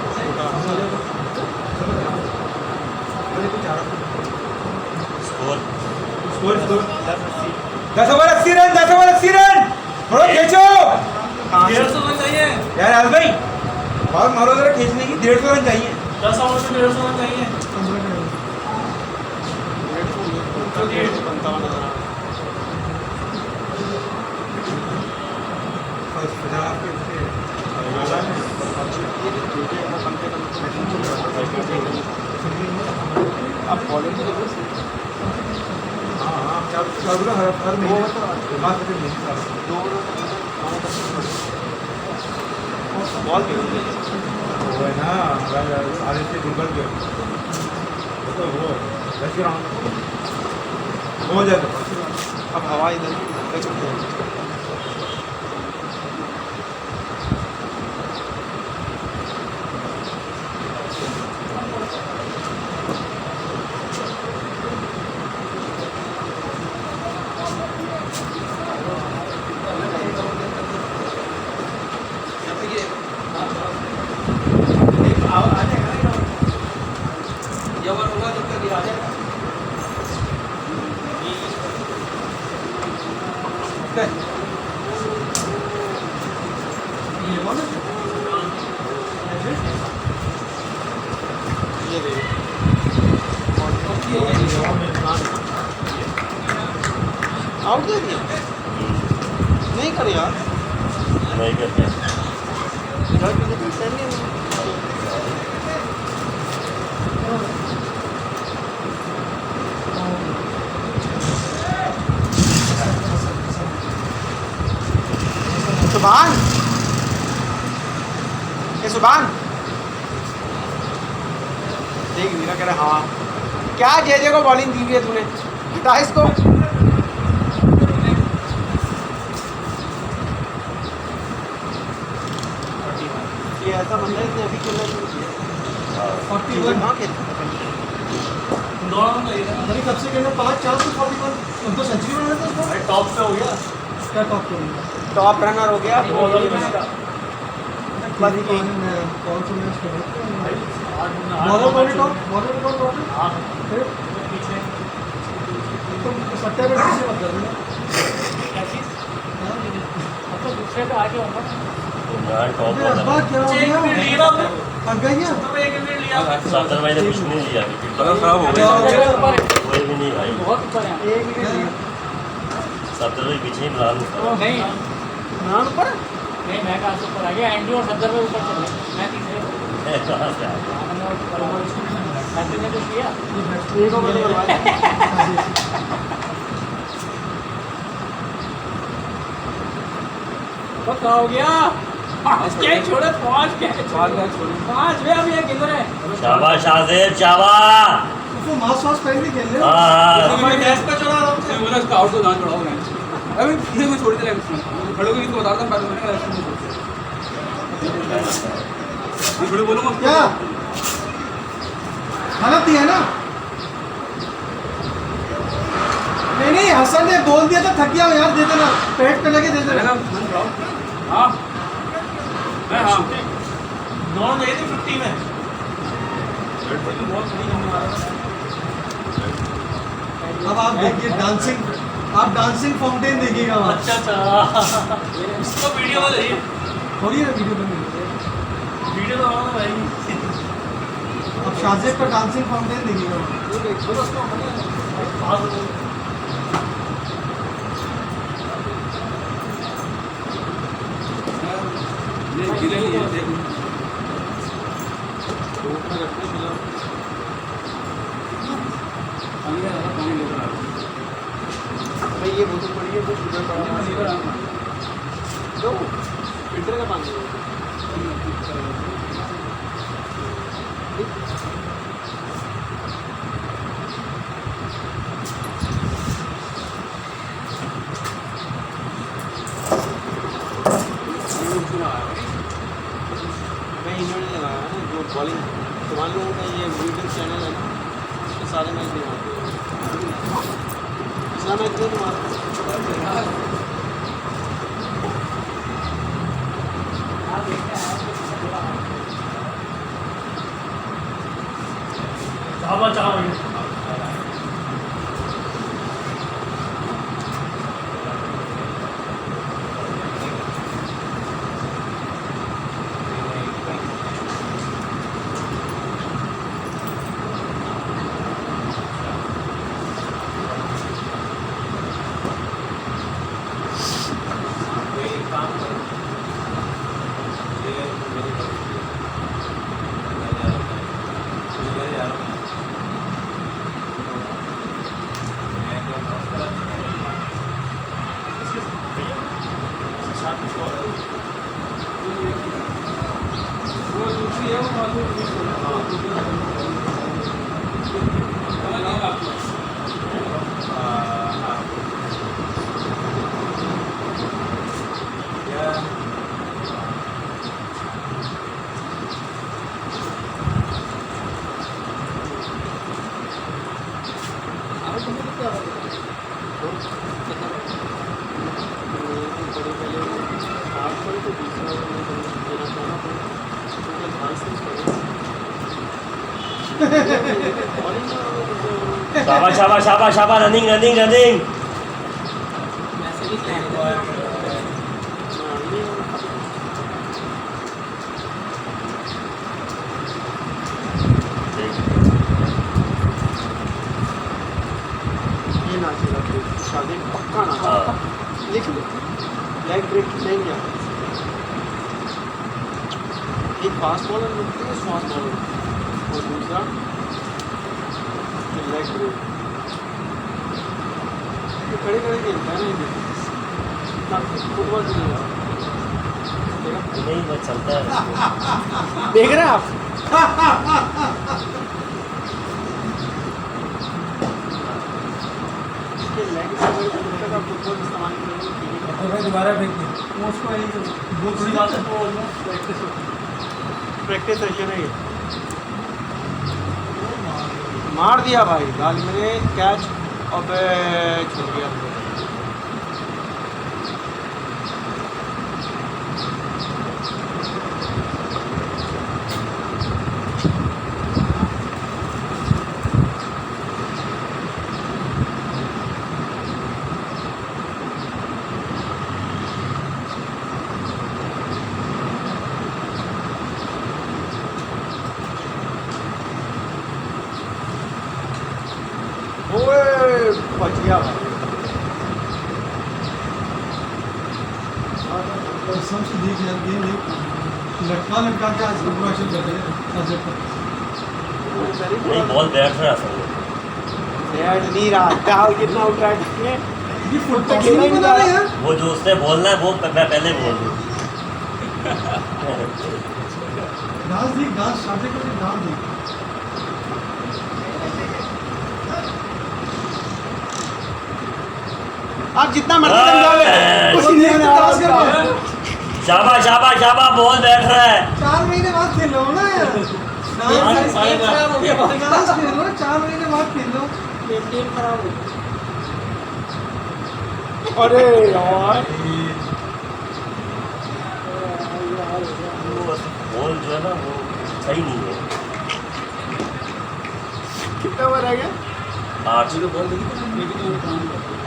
score score 10 over 80 run 10 over 80 run थोड़ा खींचो 150 रन चाहिए यार आज भाई बहुत मारो जरा खींचने की 150 रन चाहिए 10 ओवर में 150 रन चाहिए 55 आप बॉलिंग हाँ हर महीने बॉल वो है ना सारे से गुलबर्ग के वो वैसे हो जाए अब हवा इधर ले चुके हैं आउट दे दिया नहीं कर यार नहीं करते सुभान ये सुभान देख मीरा कह रहा हाँ क्या जे को बॉलिंग दी हुई है तूने हटा इसको ये ऐसा बंदा है इसने अभी खेलना शुरू किया 41 हाँ खेलता अरे कब से कहना 5 4 से 41 उनको सेंचुरी बनाना था उसको टॉप पे हो गया क्या टॉप पे होगा टॉप रनर हो गया कौन सा मैच खेला बॉलर कौन टॉप बॉलर कौन टॉप फिर तो सट्टे पे पीछे मत कर देना दूसरे पे आगे होगा इमरान टॉप अबे अब्बा क्या हो गया थक गई है सत्तर भाई ने कुछ नहीं लिया खराब हो क्या हो गया कोई भी नहीं भाई बहुत ऊपर है एक मिनट सत्तर भाई पीछे इमरान नहीं नाम पर नहीं मैं कहाँ से ऊपर आ गया एंडी और 70 पे ऊपर चल रहा मैं तीसरे पे कहाँ से आ गया? मैंने ने कुछ किया एक ओवर करवाया तो क्या हो गया कैच छोड़े 5 कैच 5 वे अभी एक इधर है शाबाश शाहजेब शाबाश उसको मास वास पहन के खेल ले हाँ मैं गैस पे चढ़ा रहा हूँ बोला इसका आउट तो जान चढ़ाओ मैच अभी ये मैं छोड़ दिया इसमें खड़ो को इसको बता रहा था पहले मैंने कहा ये थोड़ी बोलूंगा क्या गलत दिया ना नहीं हसन ने बोल दिया था थक गया हो यार दे देना पेट पे लगे दे देना हाँ मैं हाँ नॉन गए थे 50 में बहुत बड़ी नंबर आ रहा अब आप देखिए डांसिंग आप डांसिंग फाउंटेन देखिएगा वहाँ अच्छा इसको वीडियो में देखिए हो रही है वीडियो बन रही वीडियो तो हमारा भाई है अब शाहजेब का डांसिंग फाउंटेन देखिएगा वहाँ भाई ये बोतल पड़ी है कुछ उधर पड़ा है तो फिल्टर का पानी बॉलिंग तुम्हारे लोगों का ये यूट्यूब चैनल है ना, इसके सारे मैच दिखाते हैं। पिछला मैच नहीं तुम्हारा चावा चावा शाबाश शाबाश शाबाश शाबाश रनिंग रनिंग रनिंग ये ना चला शादी पक्का ना लिख लो लेग ब्रेक नहीं गया एक फास्ट बॉलर मिलती है फास्ट बॉलर और दूसरा लेग ब्रेक खड़े खड़े खेलता है ना फुटबॉल नहीं वो चलता है देख रहे हैं आप लेग ब्रेक का फुटबॉल इस्तेमाल करेंगे दोबारा फेंक दी उसको वो थोड़ी बात है प्रैक्टिस सेशन है ये मार दिया भाई गाल मैंने कैच अब छूट गया बच गया भाई सबसे देख जल्दी लटका लटका के आज प्रोडक्शन कर रहे हैं नहीं बॉल बैठ रहा है बैट नहीं रहा डाल कितना उठा है ये फुटबॉल नहीं बना रहे हैं वो जो उसने बोलना है वो मैं पहले बोल दूँ घास दी घास शादी को घास दी आप जितना मर्जी समझाओ कुछ नहीं होने वाला उसका शाबाश शाबाश शाबाश बॉल बैठ रहा है 4 महीने बाद खेल लो ना यार खराब हो गया खेल लो 4 महीने बाद खेल लो टीम खराब हो अरे यार बॉल जो है ना वो सही नहीं है कितना बार आ गया 8 बॉल देखी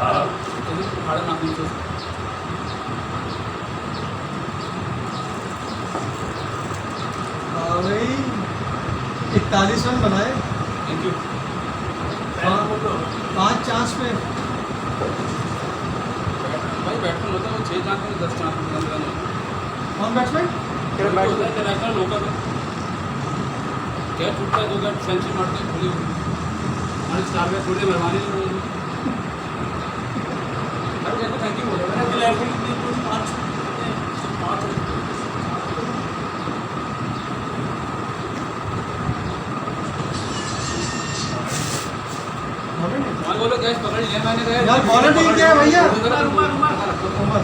हाँ साढ़े 9 से भाई 41 रन बनाए थैंक यू 5 चांस पे भाई बैट्समैन होता है वो 6 चांस में 10 चांस में रन होता कौन बैट्समैन तेरा बैट है इंटरनेशनल लोकल में क्या छूटता है 2 विकेट सेंचुरी मारते हैं खुली हमारे स्टार में थोड़ी मेहरबानी नहीं होगी अरे थैंक यू बोल रहा है बोलो गैस पकड़ लिया मैंने कहा यार बॉलर नहीं क्या है भैया उमर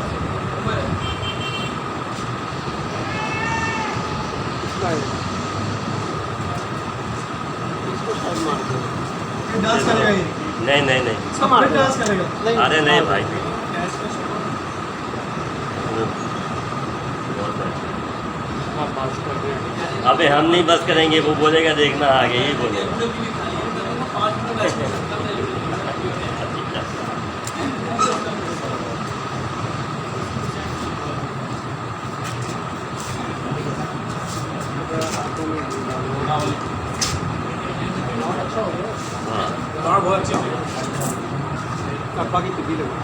डांस करेगा ये नहीं नहीं नहीं इसका मार डांस करेगा नहीं अरे नहीं भाई अबे हम नहीं बस करेंगे, वो बोलेगा देखना आगे ही बोलेगा। और बहुत अच्छे से कप्पा की टिप्पी लगा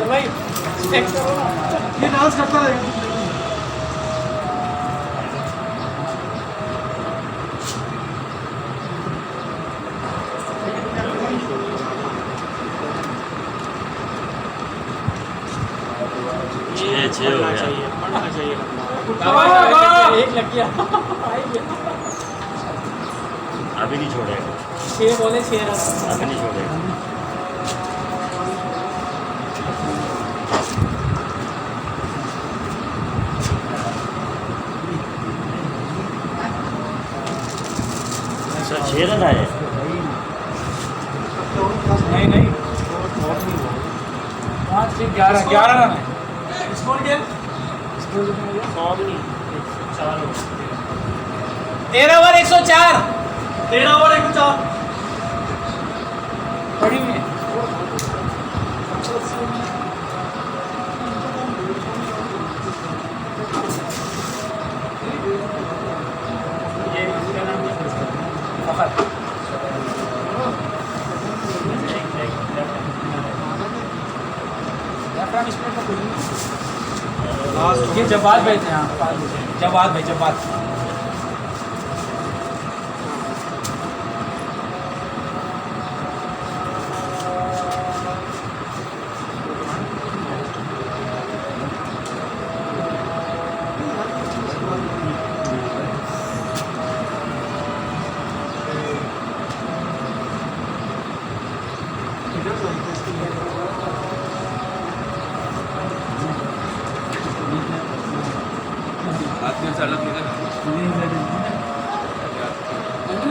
भाई स्टेप करो ना, ये डांस करता रहेगा छः हो गया। पढ़ना चाहिए एक लग गया अभी नहीं छोड़ेगा, 6 बॉले 6 रन। अभी नहीं छोड़ेगा। अच्छा 6 रन आए। नहीं नहीं 5 6 11 रन है। स्कोर क्या है? 13 ओवर 104। 13 ओवर 104 पड़ी हुई है। ये इसका नाम क्या है? फखर। ये जवाद भाई थे यहाँ, जवाद भाई जवाद।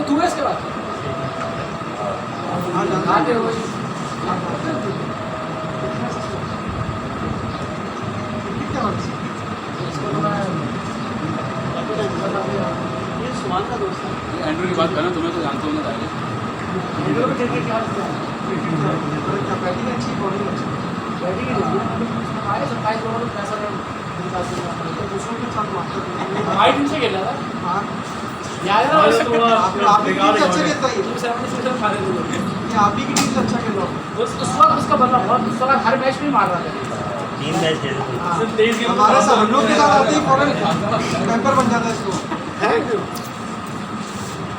तू है इसके बाद आते हुए ये सुमान का दोस्त है। एंड्रू की बात करना, तुम्हें तो जानते हो ना पहले। बैटिंग अच्छी बॉलिंग अच्छी बैटिंग ही नहीं आए 27 ओवर में पैसा दूसरों के साथ मारता हाई टीम से खेला था। हाँ याद है ना आप ही टीम से अच्छा खेलता है ये। 276 खा रहे थे। ये आप ही की टीम से अच्छा खेल रहा है। उस वक्त उसका बदला बहुत, उस वक्त हर मैच में मार रहा था। 3 मैच खेले थे। हाँ। तेज गेम हमारे साथ हम लोग के साथ आते ही फौरन कैंपर बन जाता है इसको।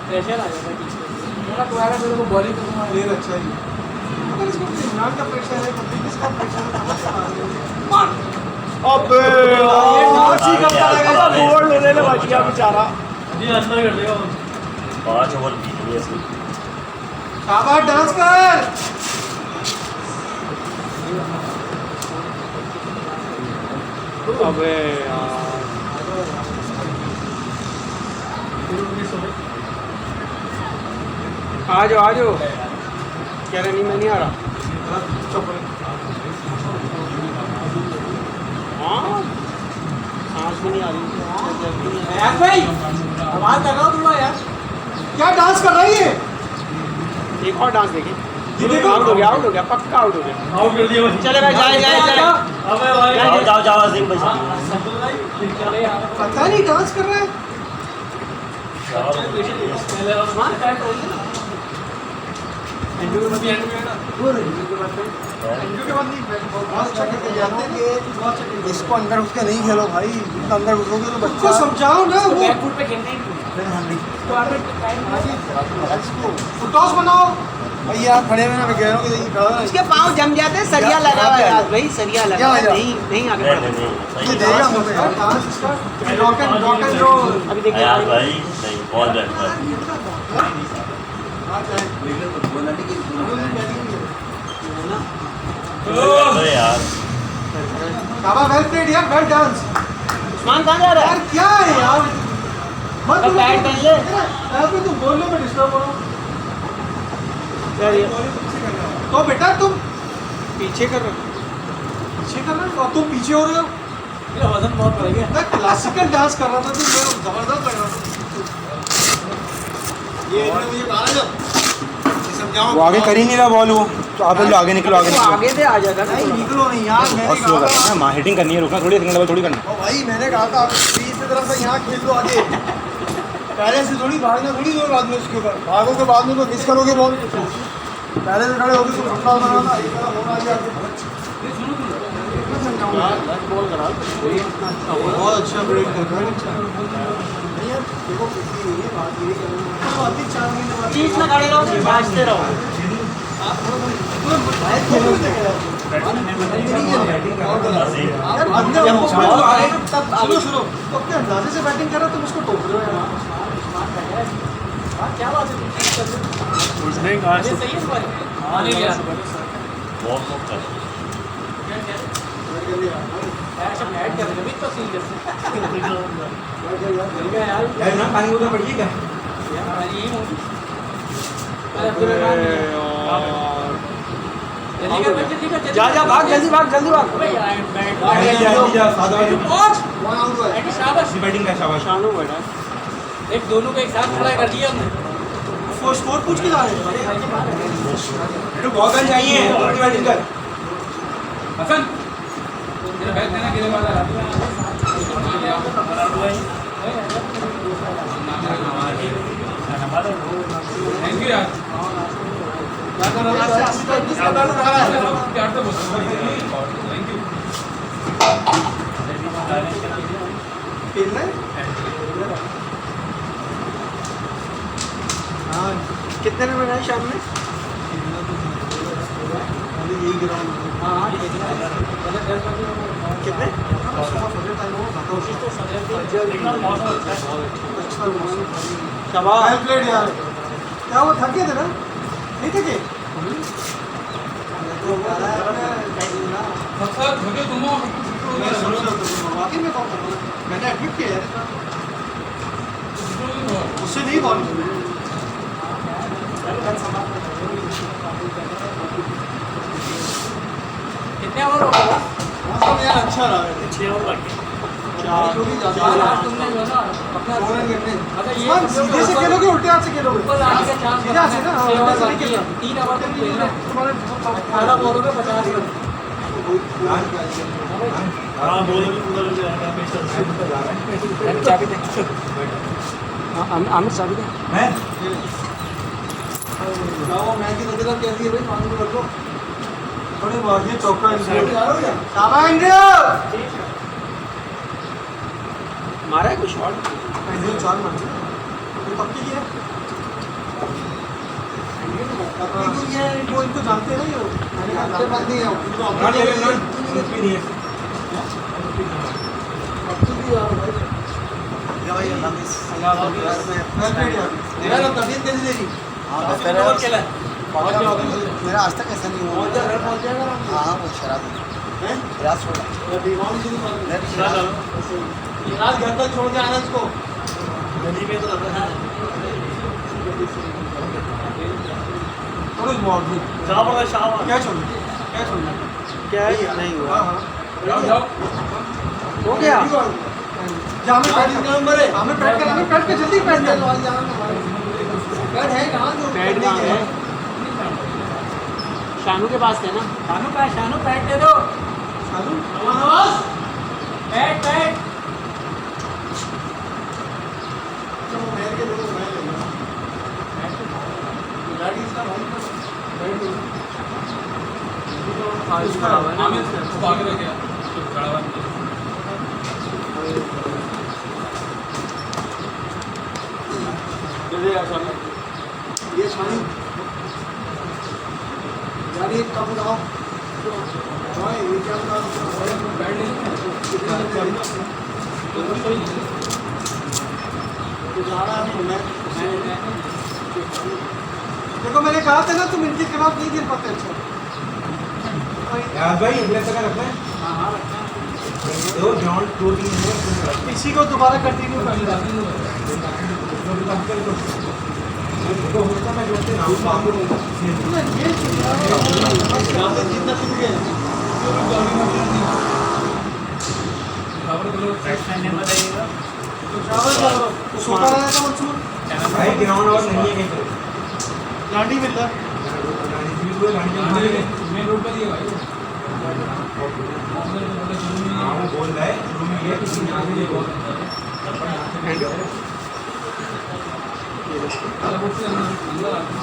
प्रेशर आ जाता है बीच में। मेरा तो आएगा मेरे को बॉलिंग करूंगा। प्लेयर अच्छा ही है। अगर इसको इमरान का प्रेशर है, पता किसका प्रेशर है, समझ से मार रहे हैं। अबे ये डांस ही करता रहेगा। बोल्ड होने लगा बच गया बेचारा। जी अंदर कर देगा। 5 ओवर बीत गए इसके। शाबाश डांस कर। अबे यार आ जाओ आ जाओ। कह रहे नहीं मैं नहीं आ रहा। हाँ सांस भी नहीं आ रही। यार भाई आवाज लगाओ थोड़ा यार। क्या डांस कर रहा है ये? एक और डांस देखें। ये देखो। आउट हो गया पक्का आउट हो गया। आउट कर दिया बस। चले भाई जाए अबे भाई जाओ अजीम भाई पता नहीं डांस कर रहा है। इसको अंदर उसके नहीं खेलो भाई, इसको अंदर घुसोगे तो उसको समझाओ ना वो फुटॉस बनाओ। भाई आप खड़े हुए ना, मैं कह रहा हूँ कि उसके पाँव जम जाते हैं, सरिया लगा हुआ है आज भाई, सरिया लगा हुआ है, नहीं आगे बढ़ नहीं ये देगा हमें यार। डांस इसका रॉक एंड रोल। अभी देखिए यार भाई नहीं बहुत बेहतर अरे यार काबा वेल प्लेड यार, वेल डांस। उस्मान कहाँ जा रहा यार है? क्या है यार? मत अब बैट पहन ले। यार पे तुम बोल लो, मैं डिस्टर्ब हो रहा हूँ। तो बेटा तुम पीछे कर रहे हो। पीछे कर रहे हो और तुम पीछे हो रहे हो। मेरा वजन बहुत बढ़ गया। मैं क्लासिकल डांस कर रहा था तो मैं जबरदस्त लग रहा था। ये इन्होंने मुझे कहा ना जब समझाओ, वो आगे कर ही नहीं रहा बॉल, वो तो आप लोग आगे निकलो, आगे वो निकलो। आगे से आ जाता ना। नहीं निकलो नहीं यार, मैंने बहुत स्लो कहा करना है, माँ हिटिंग करनी है, रुकना थोड़ी, सिंगल बॉल थोड़ी करना ओ भाई मैंने कहा था बीच की तरफ से यहाँ खेल लो आगे, पहले से थोड़ी भागना थोड़ी दो बाद में उसके ऊपर भागो के बाद में तो मिस करोगे बॉल, पहले से खड़े होगे तो फुटबॉल बनाना एक तरफ होना आगे बहुत अच्छा ब्रेक कर रहा है। नहीं यार देखो किसी नहीं है बात ये करना तो अति 4 महीने बाद बीच में खड़े रहो, भागते रहो। सुनो तो अपने अंदाजे से बैटिंग कर रहा तुम उसको टोक रहे हो यार। क्या बात है? उसने कहा ये सही है इस बार। नहीं गया। बहुत कर ऐसा बैट कर रहे हैं तो सीन करते है ना, पानी उधर पड़ी है क्या? जा जा भाग, जल्दी भाग, जल्दी भाग। बैटिंग का शाबाश। शानू बैठा एक दोनों को एक साथ खड़ा कर दिया हमने। स्कोर पूछ के जा रहे हैं। बेटू बहुत रन चाहिए, अपनी बैटिंग कर। हसन तेरा बैट देना गिरे वाला थैंक यू यार। प्यार से बोल थैंक यू। खेलना है? हाँ कितने रन बनाए शाम में? अभी यही ग्राउंड कितने? शाबाश वेल प्लेड यार। क्या वो थके थे ना? नहीं थके? सबसे धोखे तुम हो। वाकई में कौन कर रहा है? मैंने एडमिट किया यार। उससे नहीं बॉल कितने ओवर हो गए? मौसम यार अच्छा रहा है। 6 ओवर बाकी। तुमने जो ना अपना उस्मान, सीधे से खेलोगे उल्टे हाथ से खेलोगे? ऊपर आने का चांस सीधे हाथ से ना? हाँ, 6 ओवर उल्टे से नहीं बाकी है। खेलना। 3 ओवर तक खेलना है। तुम्हारे 18 बॉलों में 50 रन। हाँ बोलो कि पूरा लग जाएगा चाबी दे। आमिर चाबी दे। मैं जाओ मैच की नतीजा कैसी है भाई, पानी को रखो। थोड़ी भागी चौका मारा है कुछ शॉट? चार मार पक्की की है। पक्की की है, वो इनको जानते हैं ना ये। मैंने कहा आपके पास नहीं है नॉट लेवल नॉट कुछ भी नहीं है। मेरा तबीयत कैसी तेरी? मेरा आज तक ऐसा नहीं हुआ। हाँ वो शराब शराब छोड़ा, आज घर तक छोड़ के आना इसको। क्या छोड़ क्या है नहीं हुआ? जाओ जाओ। हो गया? हमें पैट कर जल्दी पैट कर। बैट है कहाँ जो बैट कहाँ है? शानू के पास थे ना? शानू बैट दे दो। शानू बैट चलो मैं के देखो मैं लेगा गाड़ी इसका भाई का बैट आमिर उसको आगे रख गया खड़ा हुआ ये शानू यार ये कब बताओ भाई ये क्या बताओ बैठ नहीं देखो मैंने कहा था ना तुम इनके खिलाफ नहीं खेल पाते अच्छा यार भाई अगले तक रखना है दो ग्राउंड 2-3 इसी को दोबारा कंटिन्यू कर लेना तो होता मैं जोड़ते नाम ये जितना शुरू किया बैट्समैन ने बताइएगा। सोता रहता था मंसूर भाई ग्राउंड और नहीं है कहीं पर लांडी मिलता मेन रोड पे दिए भाई हाँ वो बोल रहा है शुरू में ये किसी ने आगे ये बोल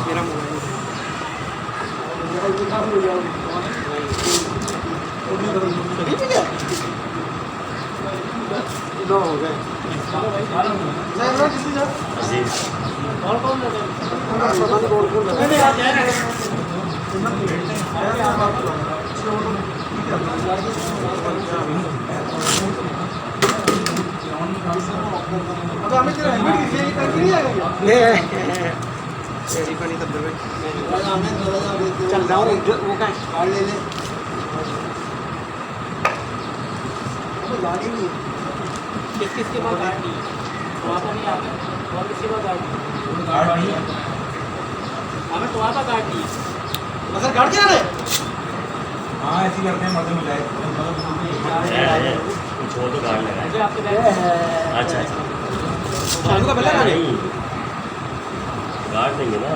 मेरा मोबाइल दो हो गए अजीज और कौन लगा? नहीं आ जाए अब हमें तेरा हेलमेट किसी करके नहीं आएगा रेडी पानी तब तक हमें चल रहा हूँ वो कहाँ है? कार ले ले गाड़ी नहीं किसके पास गाड़ी है? वहाँ पर नहीं आते और किसके पास गाड़ी है? गार्ड नहीं है हमें तो वहाँ पर गाड़ी है। मगर गाड़ी क्या है हाँ ऐसे करते हैं मजे में जाए कुछ हो तो गाड़ लगा मुझे आपके बैग अच्छा अच्छा शानू का पहला गाड़ी नहीं गाड़ देंगे ना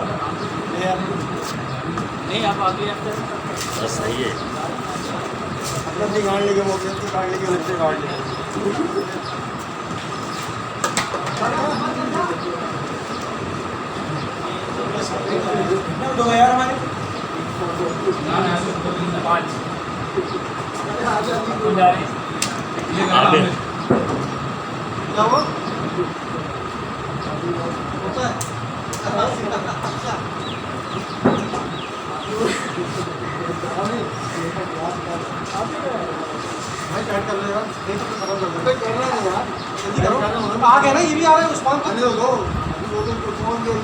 नहीं आप आगे आपके बस सही है अपनी गाड़ी लेके वो अपनी गाड़ी लेके उससे गाड़ी ले कितना दो यार हमारे आमिर क्या हुआ होता है भाई बैठ कर ले यार नहीं तो खत्म कर दे कर रहा है यार जल्दी करो आ गया ना ये भी आ रहा है उस्मान को दो दो दिन को फोन ये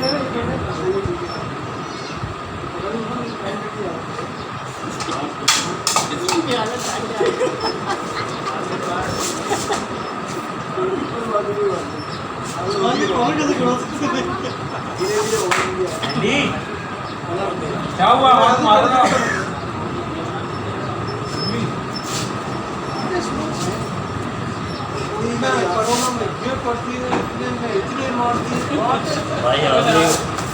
नहीं एंडी क्या हुआ हाथ मारो ना भाई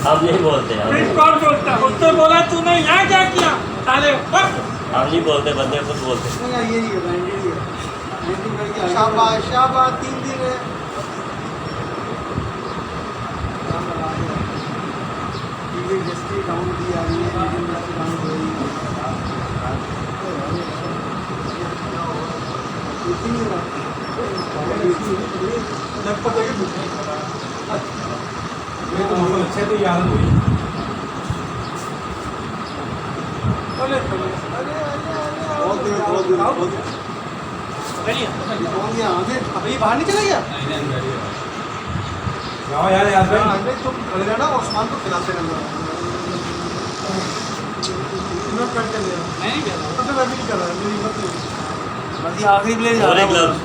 हम नहीं बोलते कौन बोलता उसने बोला तूने यहाँ क्या किया साले हम नहीं बोलते बंदे खुद बोलते शाबाश शाबाश 3 दिन है इंडस्ट्री डाउन की आ रही है इंडस्ट्री डाउन हो रही मैं तो मतलब अच्छे तो याद हुई अभी बाहर नहीं चला गया जाओ यार याद भाई तुम खड़े रहना और उस्मान को खिलाते रहना करके ले मैं नहीं कर रहा तो मैं भी नहीं कर रहा मेरी हिम्मत नहीं बस ये आखिरी प्ले जा बोले रहा ग्लव हूँ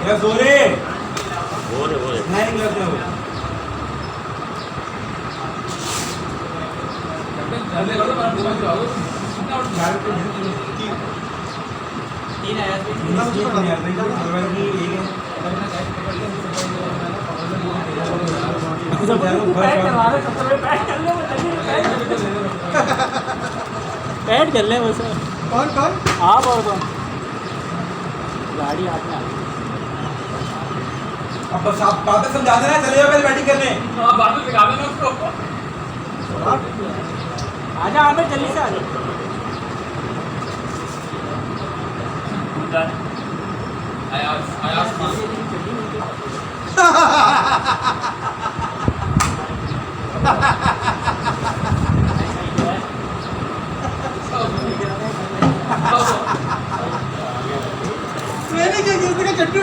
यार जोरे बोले नहीं ग्लव दे जल्दी करो पर मोबाइल चलाओ यार तो तीन आया यार भाई एक है बैठ कर ले बस कौन कौन आप और कौन गाड़ी आपने आ गई। अब बस आप बातें समझा देना, चले जाओ पहले बैटिंग करने। बाद में सिखा देना उसको। आजा आमिर जल्दी से आजा। आयास आयास